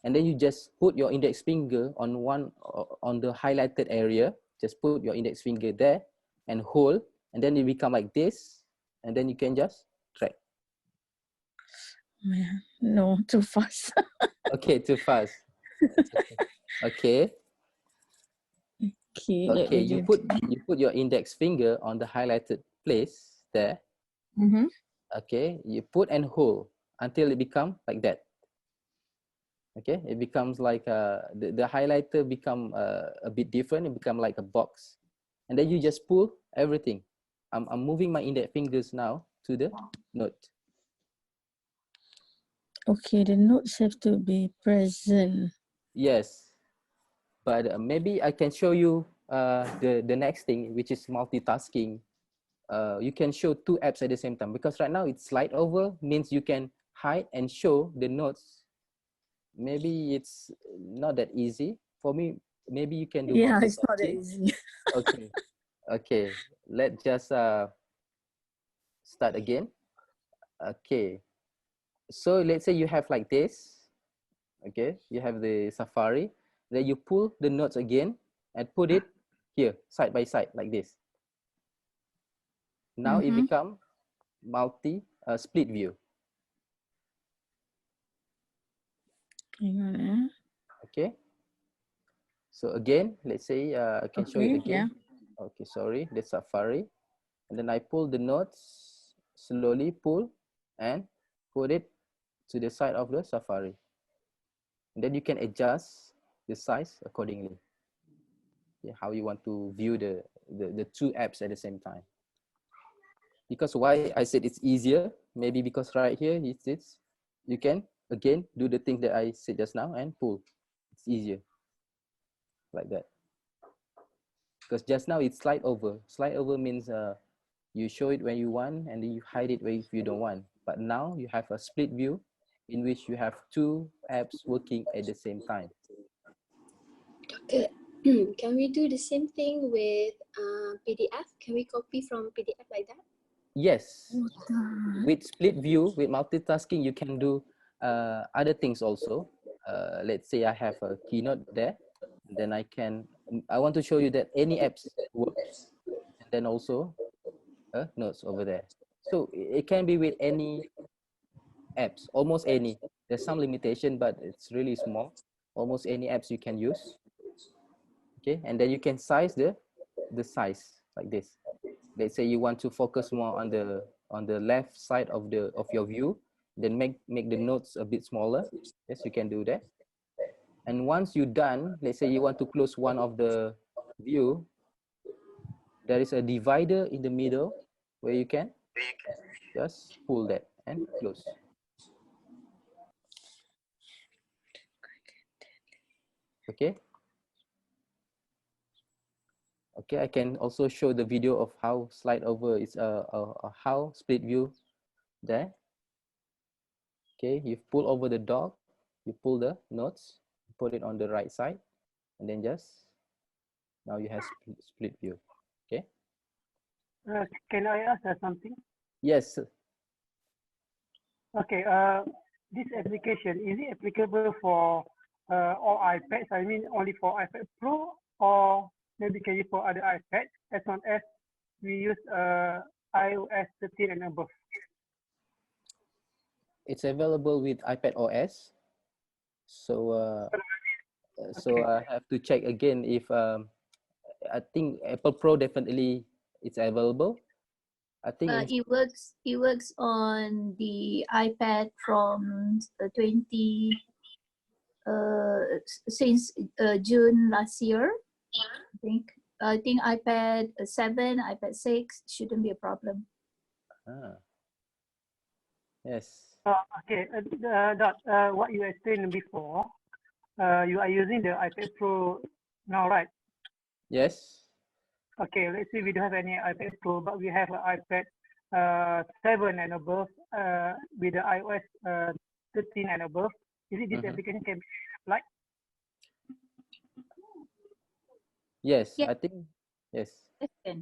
and then you just put your index finger on on the highlighted area. Just put your index finger there and hold, and then it become like this, and then you can just drag. No, too fast. Okay, too fast. Okay. Okay, Okay, you put your index finger on the highlighted place there. Okay, you put and hold until it become like that. Okay, it becomes like the highlighter become a bit different. It become like a box, and then you just pull everything. I'm moving my index fingers now to the note. Okay, the notes have to be present. Yes, but maybe I can show you the next thing, which is multitasking. You can show two apps at the same time, because right now it's slide over means you can hide and show the notes. Maybe it's not that easy for me. Maybe you can do Yeah, it's not that multitasking. easy. Okay, okay. Let's just start again. Okay. So let's say you have like this. Okay, you have the Safari. Then you pull the notes again and put it here, side by side, like this. Now it become split view. Hang on, eh? Okay. So again, let's say I can show it again. Yeah. Okay, sorry, the Safari. And then I pull the notes, slowly pull and put it to the side of the Safari. And then you can adjust the size accordingly. Yeah, how you want to view the two apps at the same time. Because why I said it's easier, maybe because right here it's you can again do the thing that I said just now and pull. It's easier like that. Because just now it's slide over. Slide over means you show it when you want and then you hide it if you don't want. But now you have a split view in which you have two apps working at the same time. Doctor, can we do the same thing with PDF? Can we copy from PDF like that? Yes. With split view, with multitasking, you can do other things also. Let's say I have a keynote there. And then I want to show you that any apps works. And then also notes over there. So it can be with any apps, almost any. There's some limitation, but it's really small. Almost any apps you can use. Okay, and then you can size the size like this. Let's say you want to focus more on the left side of your view, then make the notes a bit smaller. Yes, you can do that. And once you're done, let's say you want to close one of the view, there is a divider in the middle where you can just pull that and close. Okay. Okay, I can also show the video of how slide over is how split view there. Okay, you pull over the dog, you pull the notes, put it on the right side, and then just now you have split view. Okay. Can I ask something? Yes. Okay. This application, is it applicable for all iPads? I mean, only for iPad Pro, or maybe can you for other iPads, as long as we use iOS 13 and above? It's available with iPad OS. So so I have to check again if I think Apple Pro definitely it's available. I think It works on the iPad from 20 since June last year. I think iPad 7, iPad 6 shouldn't be a problem. Yes. Okay, what you explained before, you are using the iPad Pro now, right? Yes. Okay, let's say we don't have any iPad Pro, but we have an iPad 7 and above with the iOS 13 and above. Is it this application can be applied? Yes, Yeah. I think yes.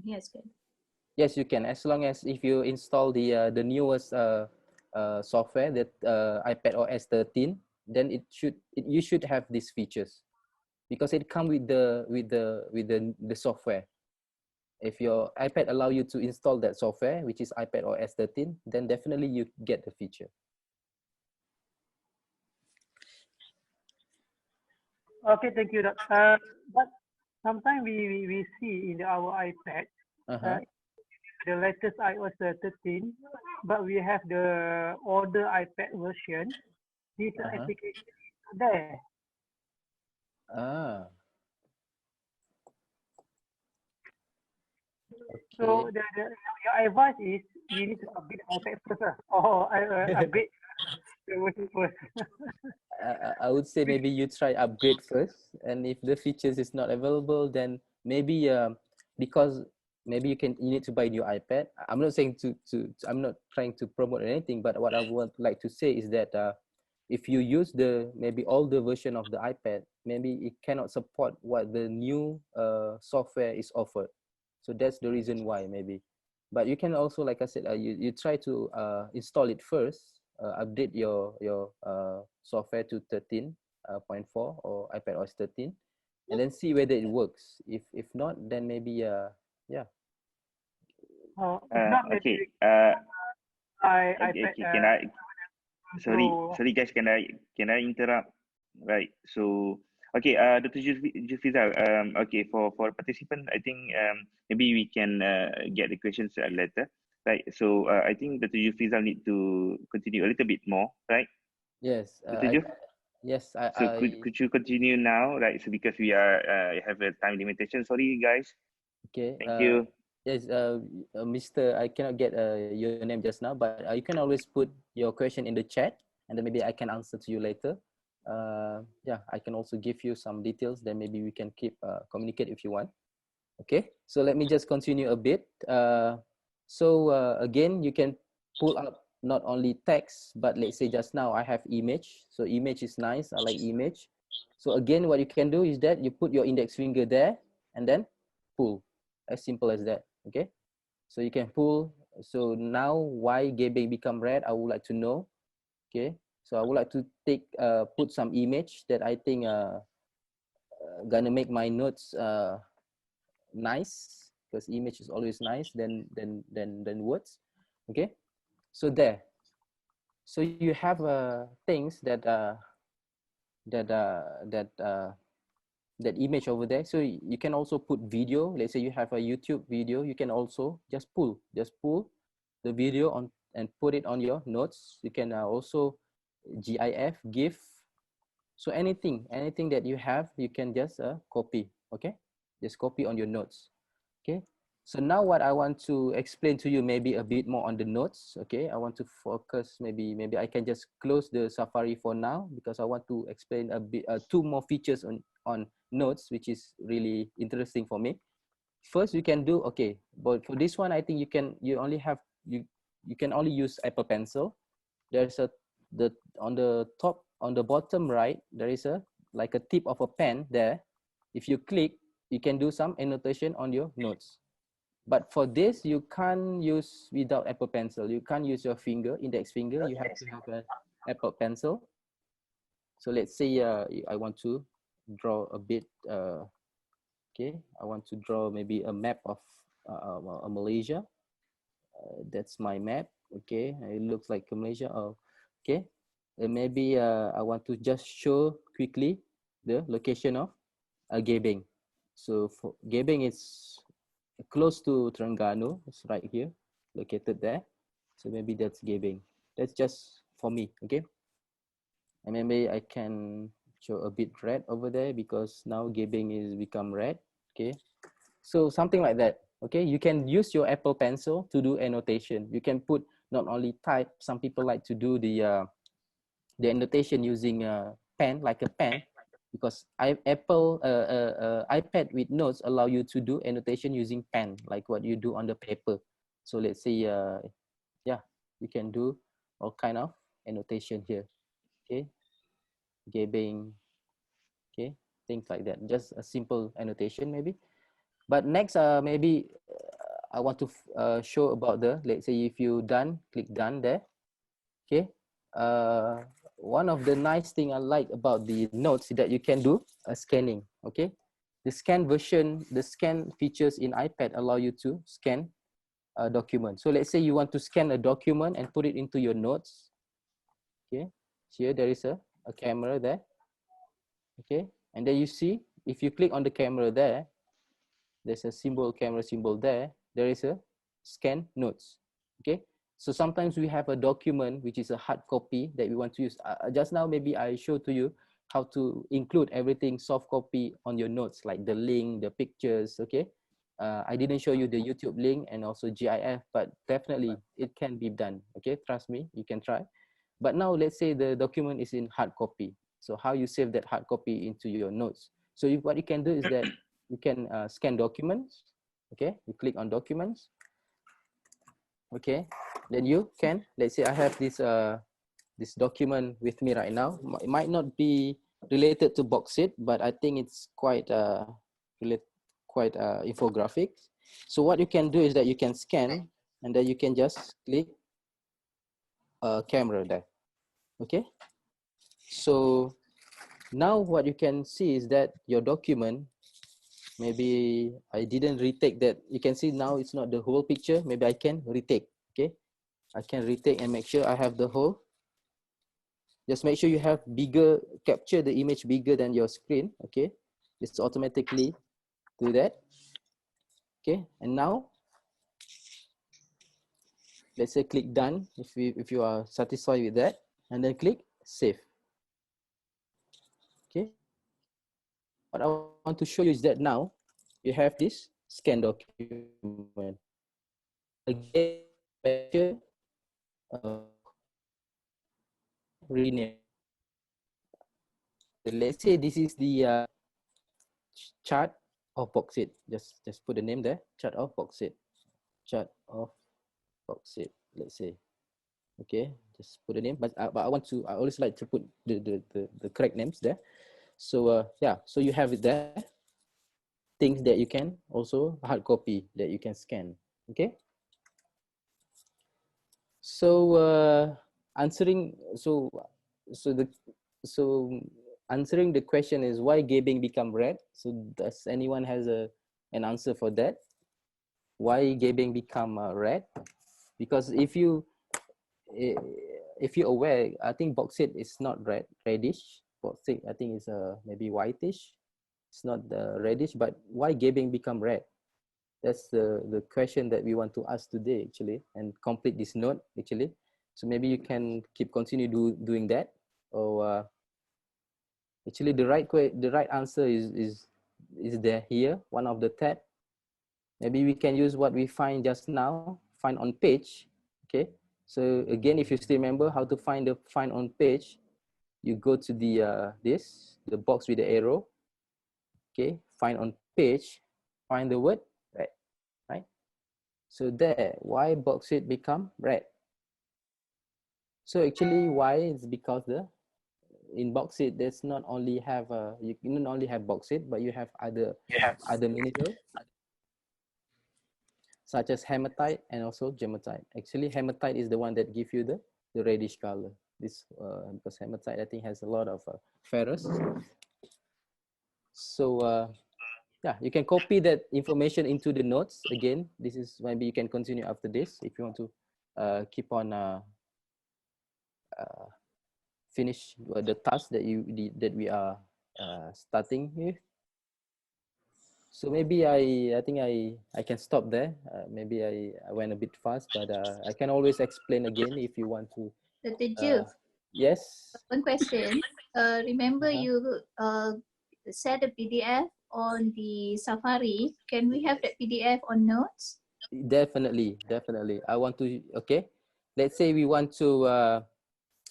Yes, can. Yes, you can, as long as if you install the newest software, that iPad OS 13, then you should have these features, because it comes with the software. If your iPad allow you to install that software, which is iPad OS 13, then definitely you get the feature. Okay, thank you, Doc. But sometimes we see in our iPad the latest iOS 13, but we have the older iPad version. This application is not there. Okay. So your advice is we need to upgrade iPad first, or upgrade the version first. I would say maybe you try upgrade first, and if the features is not available, then maybe because maybe you need to buy a new iPad. I'm not saying I'm not trying to promote anything, but what I would like to say is that if you use the maybe older version of the iPad, maybe it cannot support what the new software is offered. So that's the reason why maybe. But you can also, like I said, you try to install it first, update your software to 13.4 or iPad OS 13, and then see whether it works. If not, then maybe yeah. Okay. Okay. Can I? Sorry, guys. Can I interrupt? Right. So, okay. Dr. Juffrizal. Okay. For participant, I think maybe we can get the questions later. Right. So I think Dr. Juffrizal need to continue a little bit more. Right. Yes. Dr. Juff? Yes. So could you continue now? Right. So because we are have a time limitation. Sorry, guys. Okay. Thank you. Yes, Mr. I cannot get your name just now, but you can always put your question in the chat, and then maybe I can answer to you later. Yeah, I can also give you some details. Then maybe we can keep communicate if you want. Okay. So let me just continue a bit. Again, you can pull up not only text, but let's say just now I have image. So image is nice. I like image. So again, what you can do is that you put your index finger there and then pull. As simple as that. Okay. So you can pull. So now why gaming become red, I would like to know. Okay. So I would like to put some image that I think gonna make my notes nice, because image is always nice than words. Okay. So there. So you have things that that image over there. So you can also put video. Let's say you have a YouTube video, you can also just pull the video on and put it on your notes. You can also GIF. So anything that you have, you can just copy. Okay, just copy on your notes. Okay. So now what I want to explain to you maybe a bit more on the notes. Okay, I want to focus, maybe I can just close the Safari for now, because I want to explain a bit two more features on notes, which is really interesting for me. First, you can do, okay, but for this one, I think you can only use Apple Pencil. There's on the bottom right, there is like a tip of a pen there. If you click, you can do some annotation on your notes. But for this, you can't use without Apple Pencil. You can't use your index finger. You have to have an Apple Pencil. So let's say I want to draw a bit. Okay, I want to draw maybe a map of Malaysia. That's my map. Okay, it looks like Malaysia. Oh, okay. And maybe I want to just show quickly the location of Gebeng. So for Gebeng, it's close to Terengganu. It's right here, located there. So maybe that's Gebeng. That's just for me, okay? And maybe I can show a bit red over there, because now Gebeng is become red, okay? So something like that, okay? You can use your Apple Pencil to do annotation. You can put not only type. Some people like to do the annotation using a pen, like a pen, because iPad with notes allow you to do annotation using pen, like what you do on the paper. So let's say, yeah, you can do all kind of annotation here. Okay, Gebeng, okay, things like that. Just a simple annotation maybe. But next, maybe I want to show about let's say if you done, click done there. Okay. one of the nice thing I like about the notes is that you can do a scanning. Okay, the scan version, the scan features in iPad allow you to scan a document. So let's say you want to scan a document and put it into your notes. Okay, here there is a camera there. Okay, and then you see if you click on the camera there, there's a symbol, camera symbol there. There is a scan notes. Okay, so sometimes we have a document which is a hard copy that we want to use. Just now maybe I showed to you how to include everything soft copy on your notes, like the link, the pictures. Okay, I didn't show you the YouTube link and also GIF, but definitely it can be done. Okay, trust me, you can try. But now let's say the document is in hard copy. So how you save that hard copy into your notes? So what you can do is that you can scan documents. Okay, you click on documents. Okay, then you can, let's say I have this document with me right now. It might not be related to Boxit, but I think it's quite infographic. So what you can do is that you can scan and then you can just click camera there. Okay, so now what you can see is that your document, maybe I didn't retake that. You can see now it's not the whole picture. Maybe I can retake. Okay, I can retake and make sure I have the whole. Just make sure you have bigger, capture the image bigger than your screen. Okay, just automatically do that. Okay, and now let's say click done if you are satisfied with that, and then click save. Okay, what I want to show you is that now you have this scan document. Again, rename. Let's say this is the chart of Boxit. Just put the name there. Chart of Boxit. Chart of Boxit. Let's say. Okay, just put the name. But I always like to put the correct names there. So yeah, so you have it there. Things that you can also hard copy that you can scan. Okay. So answering the question is why gaming become red. So does anyone has an answer for that? Why gaming become red? Because if you're aware, I think Boxit is not reddish. Boxit I think is maybe whitish. It's not reddish, but why gaming become red? That's the question that we want to ask today actually, and complete this note actually. So maybe you can continue doing that, or actually the right answer is there here, one of the tab. Maybe we can use what we find just now, find on page. Okay, so again, if you still remember how to find on page, you go to the box with the arrow. Okay, find on page, find the word red, right? So there, why Boxit become red? So actually, why is because in Boxit there's not only have you not only have Boxit, but you have other minerals such as hematite and also gematite. Actually, hematite is the one that gives you the reddish color. This because hematite I think has a lot of ferrous. So yeah, you can copy that information into the notes again. This is maybe you can continue after this if you want to keep on finish the task that we are starting with. So maybe I think I can stop there. Maybe I went a bit fast, but I can always explain again if you want to. Dr. Juff, yes. one question. Remember you set a PDF on the Safari. Can we have that PDF on notes? Definitely. I want to. Okay, let's say we want to.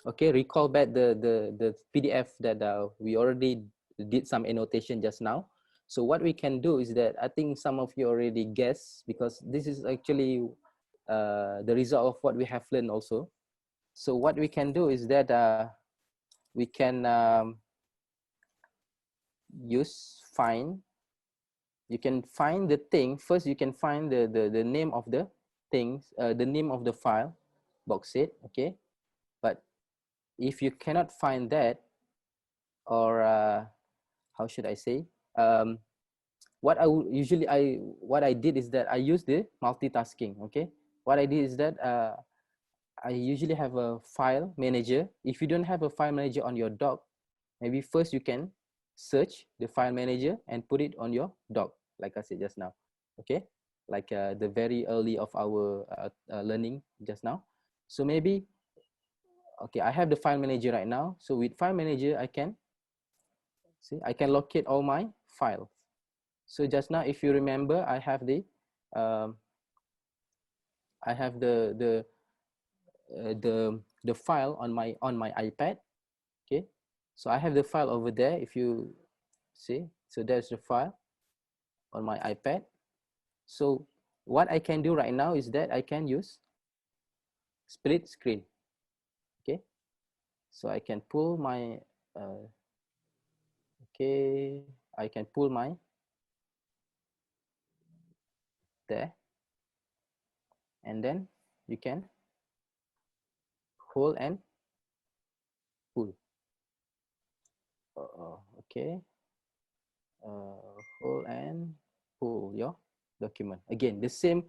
Okay, recall back the PDF that we already did some annotation just now. So what we can do is that I think some of you already guessed, because this is actually the result of what we have learned also. So what we can do is that we can use find. You can find the thing first. You can find the name of the things, the name of the file, Boxit. Okay, but if you cannot find that, or how should I say, what I did is that I use the multitasking. Okay, what I did is that I usually have a file manager. If you don't have a file manager on your dock, maybe first you can search the file manager and put it on your dock, like I said just now. Okay, like the very early of our learning just now. So maybe, okay, I have the file manager right now. So with file manager, I can locate all my files. So just now, if you remember, I have the the file on my iPad. Okay, so I have the file over there. If you see, so there's the file on my iPad. So what I can do right now is that I can use split screen. Okay, so I can pull my okay, I can pull my there, and then you can hold and pull. Okay, hold and pull your document. Again, the same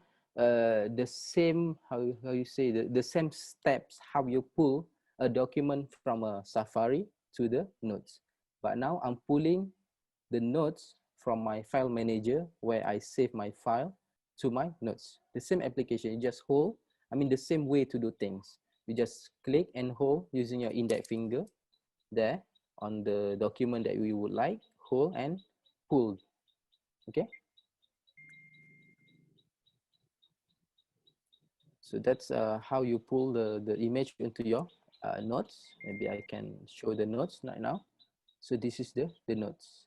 how you say, the same steps how you pull a document from a Safari to the notes. But now I'm pulling the notes from my file manager where I save my file to my notes. The same application, you just hold, the same way to do things. You just click and hold using your index finger there on the document that we would like, hold and pull. Okay. So that's how you pull the image into your notes. Maybe I can show the notes right now. So this is the notes.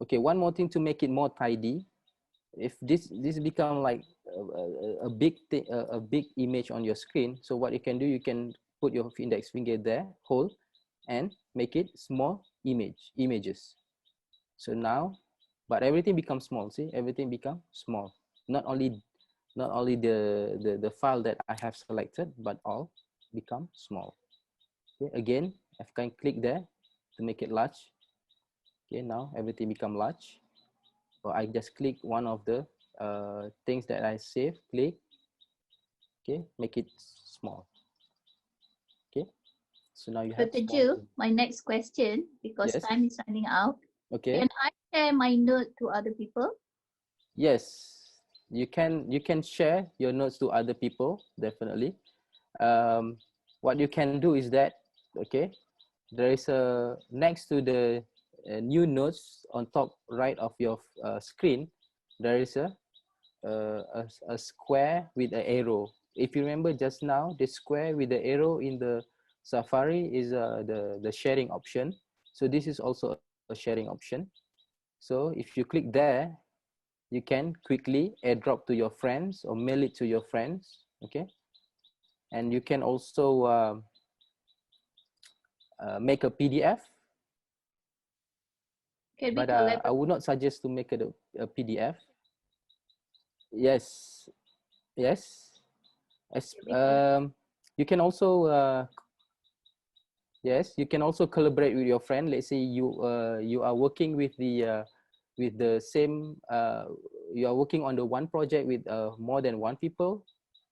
Okay, one more thing to make it more tidy. If this become like a big thing, a big image on your screen, so what you can do, you can put your index finger there, hold, and make it small images. So now, but everything becomes small. See, everything becomes small. Not only the file that I have selected, but all become small. Okay, again, I can click there to make it large. Okay, now everything become large. Or I just click one of the things that I save, click, okay, make it small. Okay, so now you have Dr. small. Ju, my next question, because Yes. time is running out. Okay. Can I share my note to other people? Yes, you can share your notes to other people, definitely. What you can do is that, okay, there is a, next to the new notes on top right of your screen, there is a square with an arrow. If you remember just now, the square with the arrow in the Safari is the sharing option. So this is also a sharing option. So if you click there, you can quickly airdrop to your friends or mail it to your friends. Okay, and you can also make a PDF. Can we But I would not suggest to make it a PDF. Yes, yes. As, you can also yes, you can also collaborate with your friend. Let's say you are working with the same you are working on the one project with more than one people.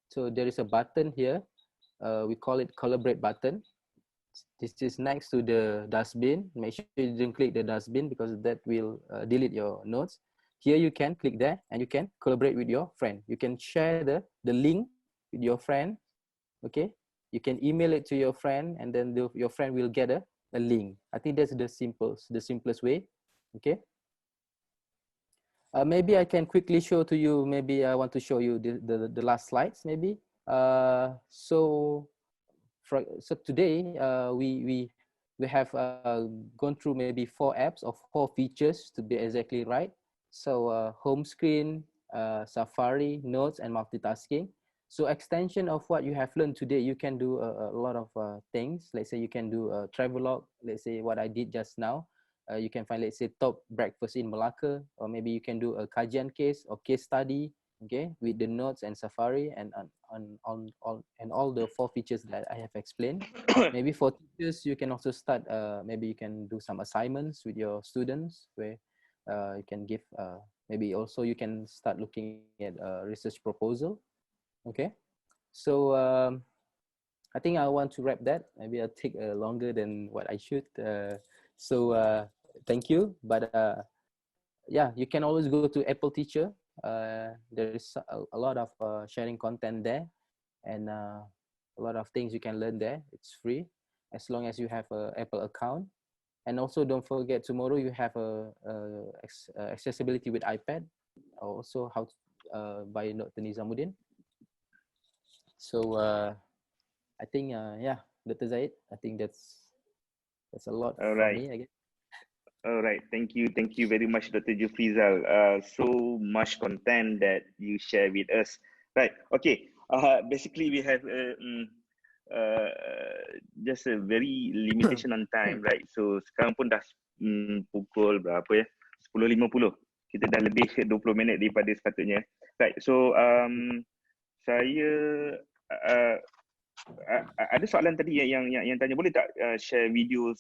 So there is a button here. We call it collaborate button. This is next to the dustbin. Make sure you don't click the dustbin because that will delete your notes. Here you can click there and you can collaborate with your friend. You can share the link with your friend. Okay, you can email it to your friend and then your friend will get a link. I think that's the simplest way. Okay. Maybe I can quickly show to you. Maybe I want to show you the last slides. Maybe. So today we have gone through maybe 4 apps or 4 features to be exactly right. So home screen, Safari, notes, and multitasking. So extension of what you have learned today, you can do a lot of things. Let's say you can do a travelogue. Let's say what I did just now. You can find, let's say, top breakfast in Malacca, or maybe you can do a kajian case or case study. okay, with the notes and Safari and on all the 4 features that I have explained. Maybe for teachers, you can also start. Maybe you can do some assignments with your students where you can give. Maybe also you can start looking at a research proposal. Okay, so I think I want to wrap that. Maybe I'll take longer than what I should. So thank you. But yeah, you can always go to Apple Teacher. There is a lot of sharing content there, and a lot of things you can learn there. It's free as long as you have an Apple account. And also don't forget, tomorrow you have accessibility with iPad. Also how to, by Dr. Nizamuddin. So I think yeah, Dr. Zaid, I think that's a lot All from right. me, I guess. All right, thank you very much, Dr. Juffrizal. So much content that you share with us. Right, okay. Basically, we have just a very limitation on time, right? So sekarang pun dah pukul berapa ya? 10.50. Kita dah lebih 20 minit daripada sepatutnya. Right, so saya ada soalan tadi yang tanya, boleh tak share video,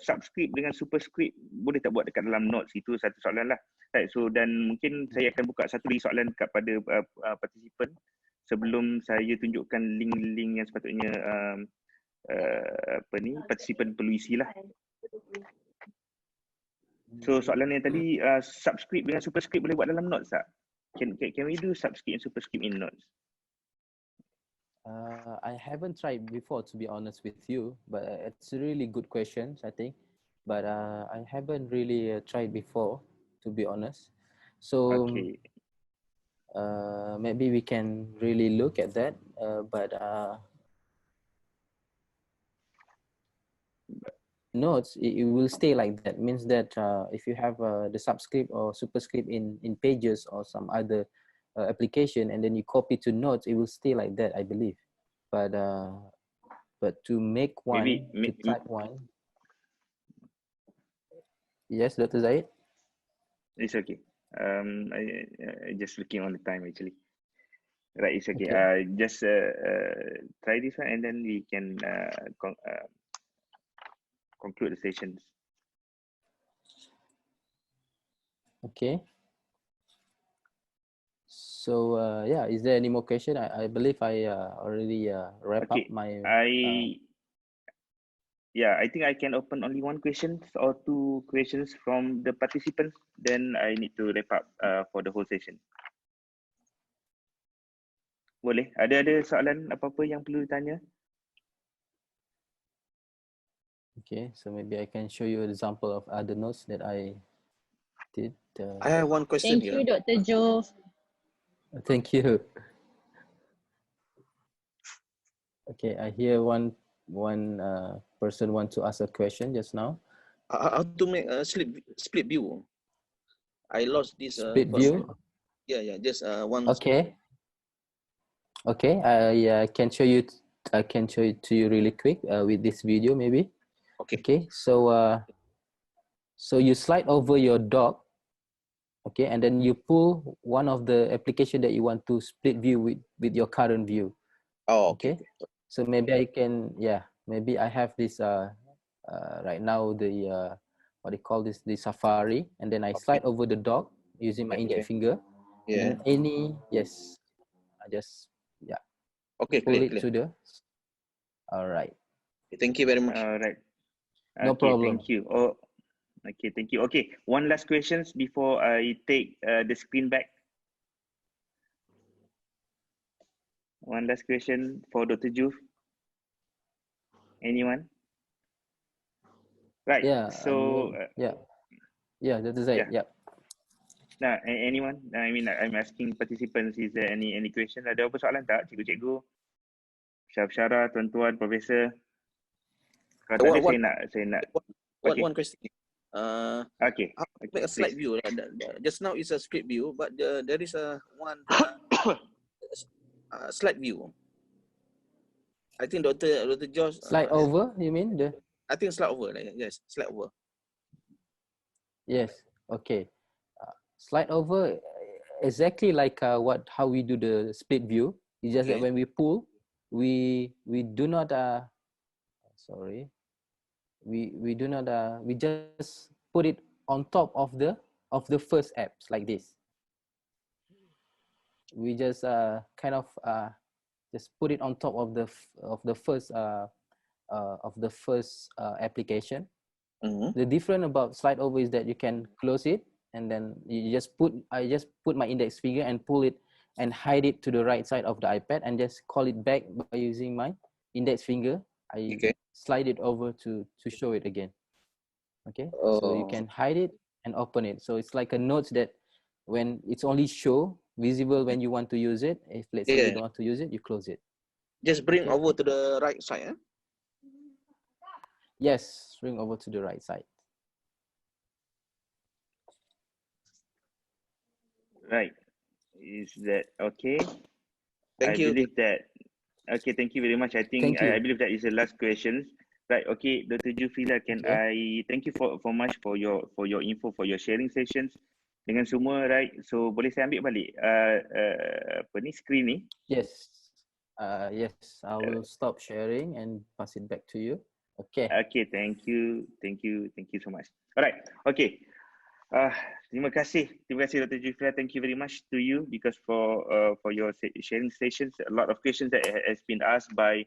subscribe dengan superscript boleh tak buat dekat dalam notes? Itu satu soalan lah. Right, so dan mungkin saya akan buka satu lagi soalan kepada participant sebelum saya tunjukkan link-link yang sepatutnya participant perlu isi lah. So soalan yang tadi, subscribe dengan superscript boleh buat dalam notes tak? Can we do subscript and superscript in notes? I haven't tried before, to be honest with you, but it's a really good question, I think. But I haven't really tried before, to be honest. So okay. Maybe we can really look at that. But notes, it will stay like that. Means that if you have the subscript or superscript in Pages or some other application, and then you copy to notes, it will stay like that, I believe. But to make one, to type one. Yes, Dr. Zaid? It's okay. I just looking on the time actually. Right, it's okay. Just try this one and then we can conclude the sessions. Okay. So yeah, is there any more question? I believe I already wrap up my. Yeah, I think I can open only one question or two questions from the participants. Then I need to wrap up for the whole session. Boleh? Ada soalan apa-apa yang perlu ditanya? Okay, so maybe I can show you an example of other notes that I did. I have one question here. Thank you, Dr. Joe. Thank you. Okay, I hear one person want to ask a question just now. How to make a split view? I lost this split view. Yeah, just one. Okay. Okay, I can show you. I can show it to you really quick with this video, maybe. Okay. Okay. So so you slide over your dock. Okay, and then you pull one of the application that you want to split view with your current view. Oh, okay. So maybe I can, yeah, maybe I have this right now, the what do you call this, the Safari, and then I slide over the dock using my index finger. Yeah. And any, yes, I just, yeah. Okay, pull clear. To the, all right. Thank you very much. All right. No problem. Thank you. Oh, okay, thank you. Okay, one last questions before I take the screen back. One last question for Dr. Juf. Anyone? Right. Yeah. So yeah, that is it. Yeah. Nah, anyone? I mean, I'm asking participants, is there any question? Ada apa soalan tak, cikgu-cikgu? Syarah, tuan-tuan, profesor? Kalau tak ada, saya nak. One question. Okay. Make a slide view. Just now it's a split view, but there is a one slide view. I think Dr. Josh. Slide over, you mean? I think slide over. Yes, slide over. Yes. Okay. slide over exactly like how we do the split view. It's just that when we pull, we do not sorry, we do not we just put it on top of the first apps like this. We just kind of just put it on top of the first application. The difference about slide over is that you can close it and then I just put my index finger and pull it and hide it to the right side of the iPad and just call it back by using my index finger. I slide it over to show it again. Okay, so you can hide it and open it. So it's like a note that when it's only visible when you want to use it. If let's say you don't want to use it, you close it. Just bring over to the right side. Yes, bring over to the right side. Right. Is that okay? Thank you. Believe that. Okay, thank you very much. I think I believe that is the last question. Right. Okay, Dr. Juffrizal, I thank you for much for your info, for your sharing sessions dengan semua, right? So boleh saya ambil balik apa ni screen ni? Yes. Yes, I will stop sharing and pass it back to you. Okay. Okay, thank you so much. Alright, okay. Terima kasih Dr. Juffrizal. Thank you very much to you because for your sharing sessions. A lot of questions that has been asked by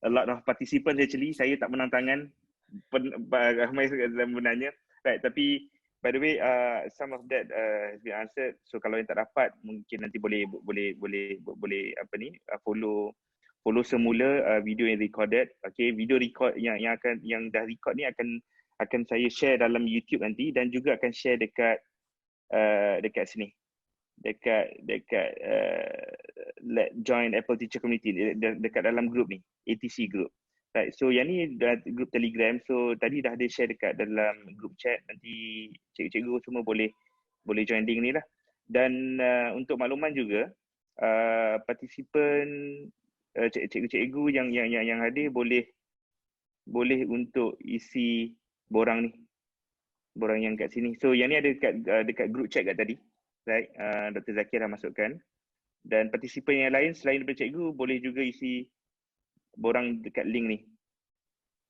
a lot of participants actually. Saya tak menang tangan ramai dalam menanya. Right, tapi by the way some of that has been answered. So kalau yang tak dapat mungkin nanti boleh apa ni follow semula video yang recorded. Okay, video record yang dah record ni akan saya share dalam YouTube nanti dan juga akan share dekat sini. Dekat join Apple Teacher Community dekat dalam group ni, ATC group. Right, so yang ni dah group Telegram. So tadi dah ada share dekat dalam group chat. Nanti cikgu-cikgu semua boleh join link ni lah. Dan untuk makluman juga partisipan cikgu-cikgu yang hadir boleh untuk isi borang ni, borang yang kat sini. So yang ni ada dekat group chat kat tadi, right? Dr. Zakir dah masukkan. Dan partisipan yang lain selain daripada cikgu boleh juga isi borang dekat link ni,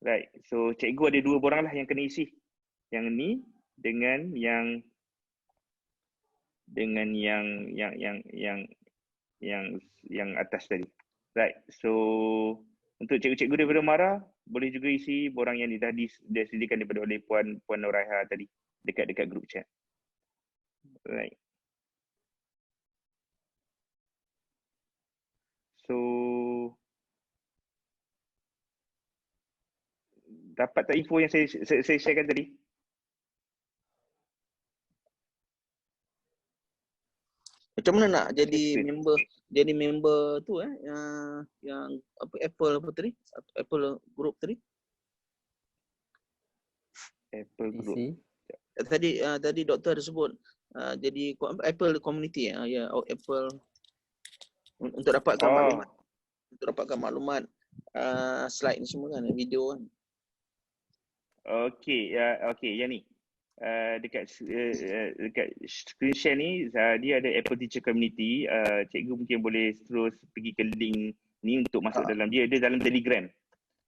right? So cikgu ada 2 borang lah yang kena isi, yang ni dengan yang atas tadi, right? So untuk cikgu-cikgu daripada Mara boleh juga isi borang yang dah disediakan daripada oleh Puan Nuraiha tadi dekat group chat, right? So dapat tak info yang saya sharekan tadi? Macam mana nak jadi member tu yang apa Apple apa tadi? Apple group tadi? Apple group. Tadi doktor ada sebut jadi Apple community ya, Apple untuk dapatkan maklumat. Untuk dapatkan maklumat slide ni semua kan, video kan. Okey, yang ni. Dekat screen share ni dia ada Apple Teacher Community. Cikgu mungkin boleh terus pergi ke link ni untuk masuk dalam dia dalam Telegram.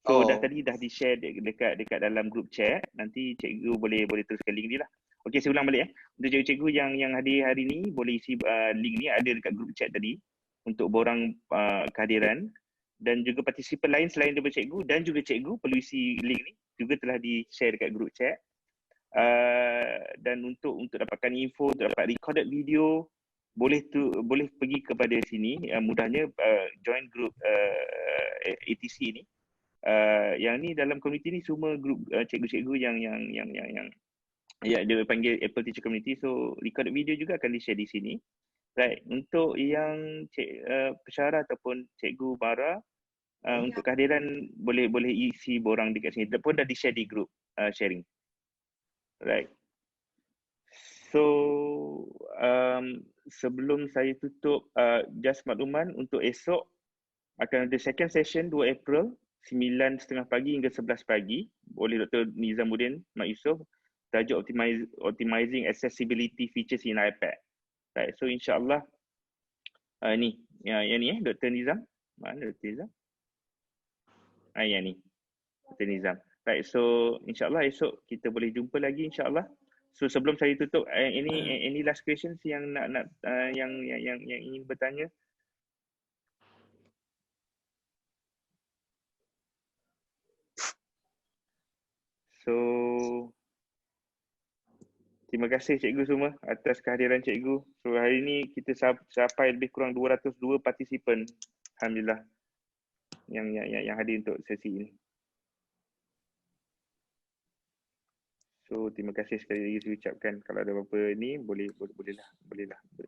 So tadi dah di-share dekat dalam group chat. Nanti cikgu boleh terus ke link ni lah. Okey, saya ulang balik Untuk cikgu-cikgu yang hadir hari ni boleh isi link ni ada dekat group chat tadi untuk borang kehadiran, dan juga partisipan lain selain daripada cikgu dan juga cikgu perlu isi link ni juga telah di-share dekat group chat. Dan untuk dapatkan info, untuk dapat recorded video, boleh pergi kepada sini. Mudahnya join group ATC ni. Yang ni dalam community ni semua group cikgu-cikgu yang dia panggil Apple Teacher Community. So recorded video juga akan di-share di sini. Right, untuk yang pesyarah ataupun cikgu Bara untuk kehadiran boleh isi borang dekat sini. Pun dah di-share di group sharing. Right. So sebelum saya tutup, just makluman untuk esok akan ada second session 2 April 9.30 pagi hingga 11 pagi oleh Dr. Nizamuddin Mak Yusof tajuk optimizing accessibility features in iPad. Right, so insyaAllah ni, yang ni Dr. Nizam. Mana Dr. Nizam? Yang ni, Dr. Nizam. Right, so insyaAllah esok kita boleh jumpa lagi insyaAllah. So sebelum saya tutup, any last questions yang yang ingin bertanya? So terima kasih cikgu semua atas kehadiran cikgu. So hari ini kita sampai lebih kurang 202 partisipan, alhamdulillah, yang hadir untuk sesi ini. So terima kasih sekali lagi saya ucapkan. Kalau ada apa-apa ni bolehlah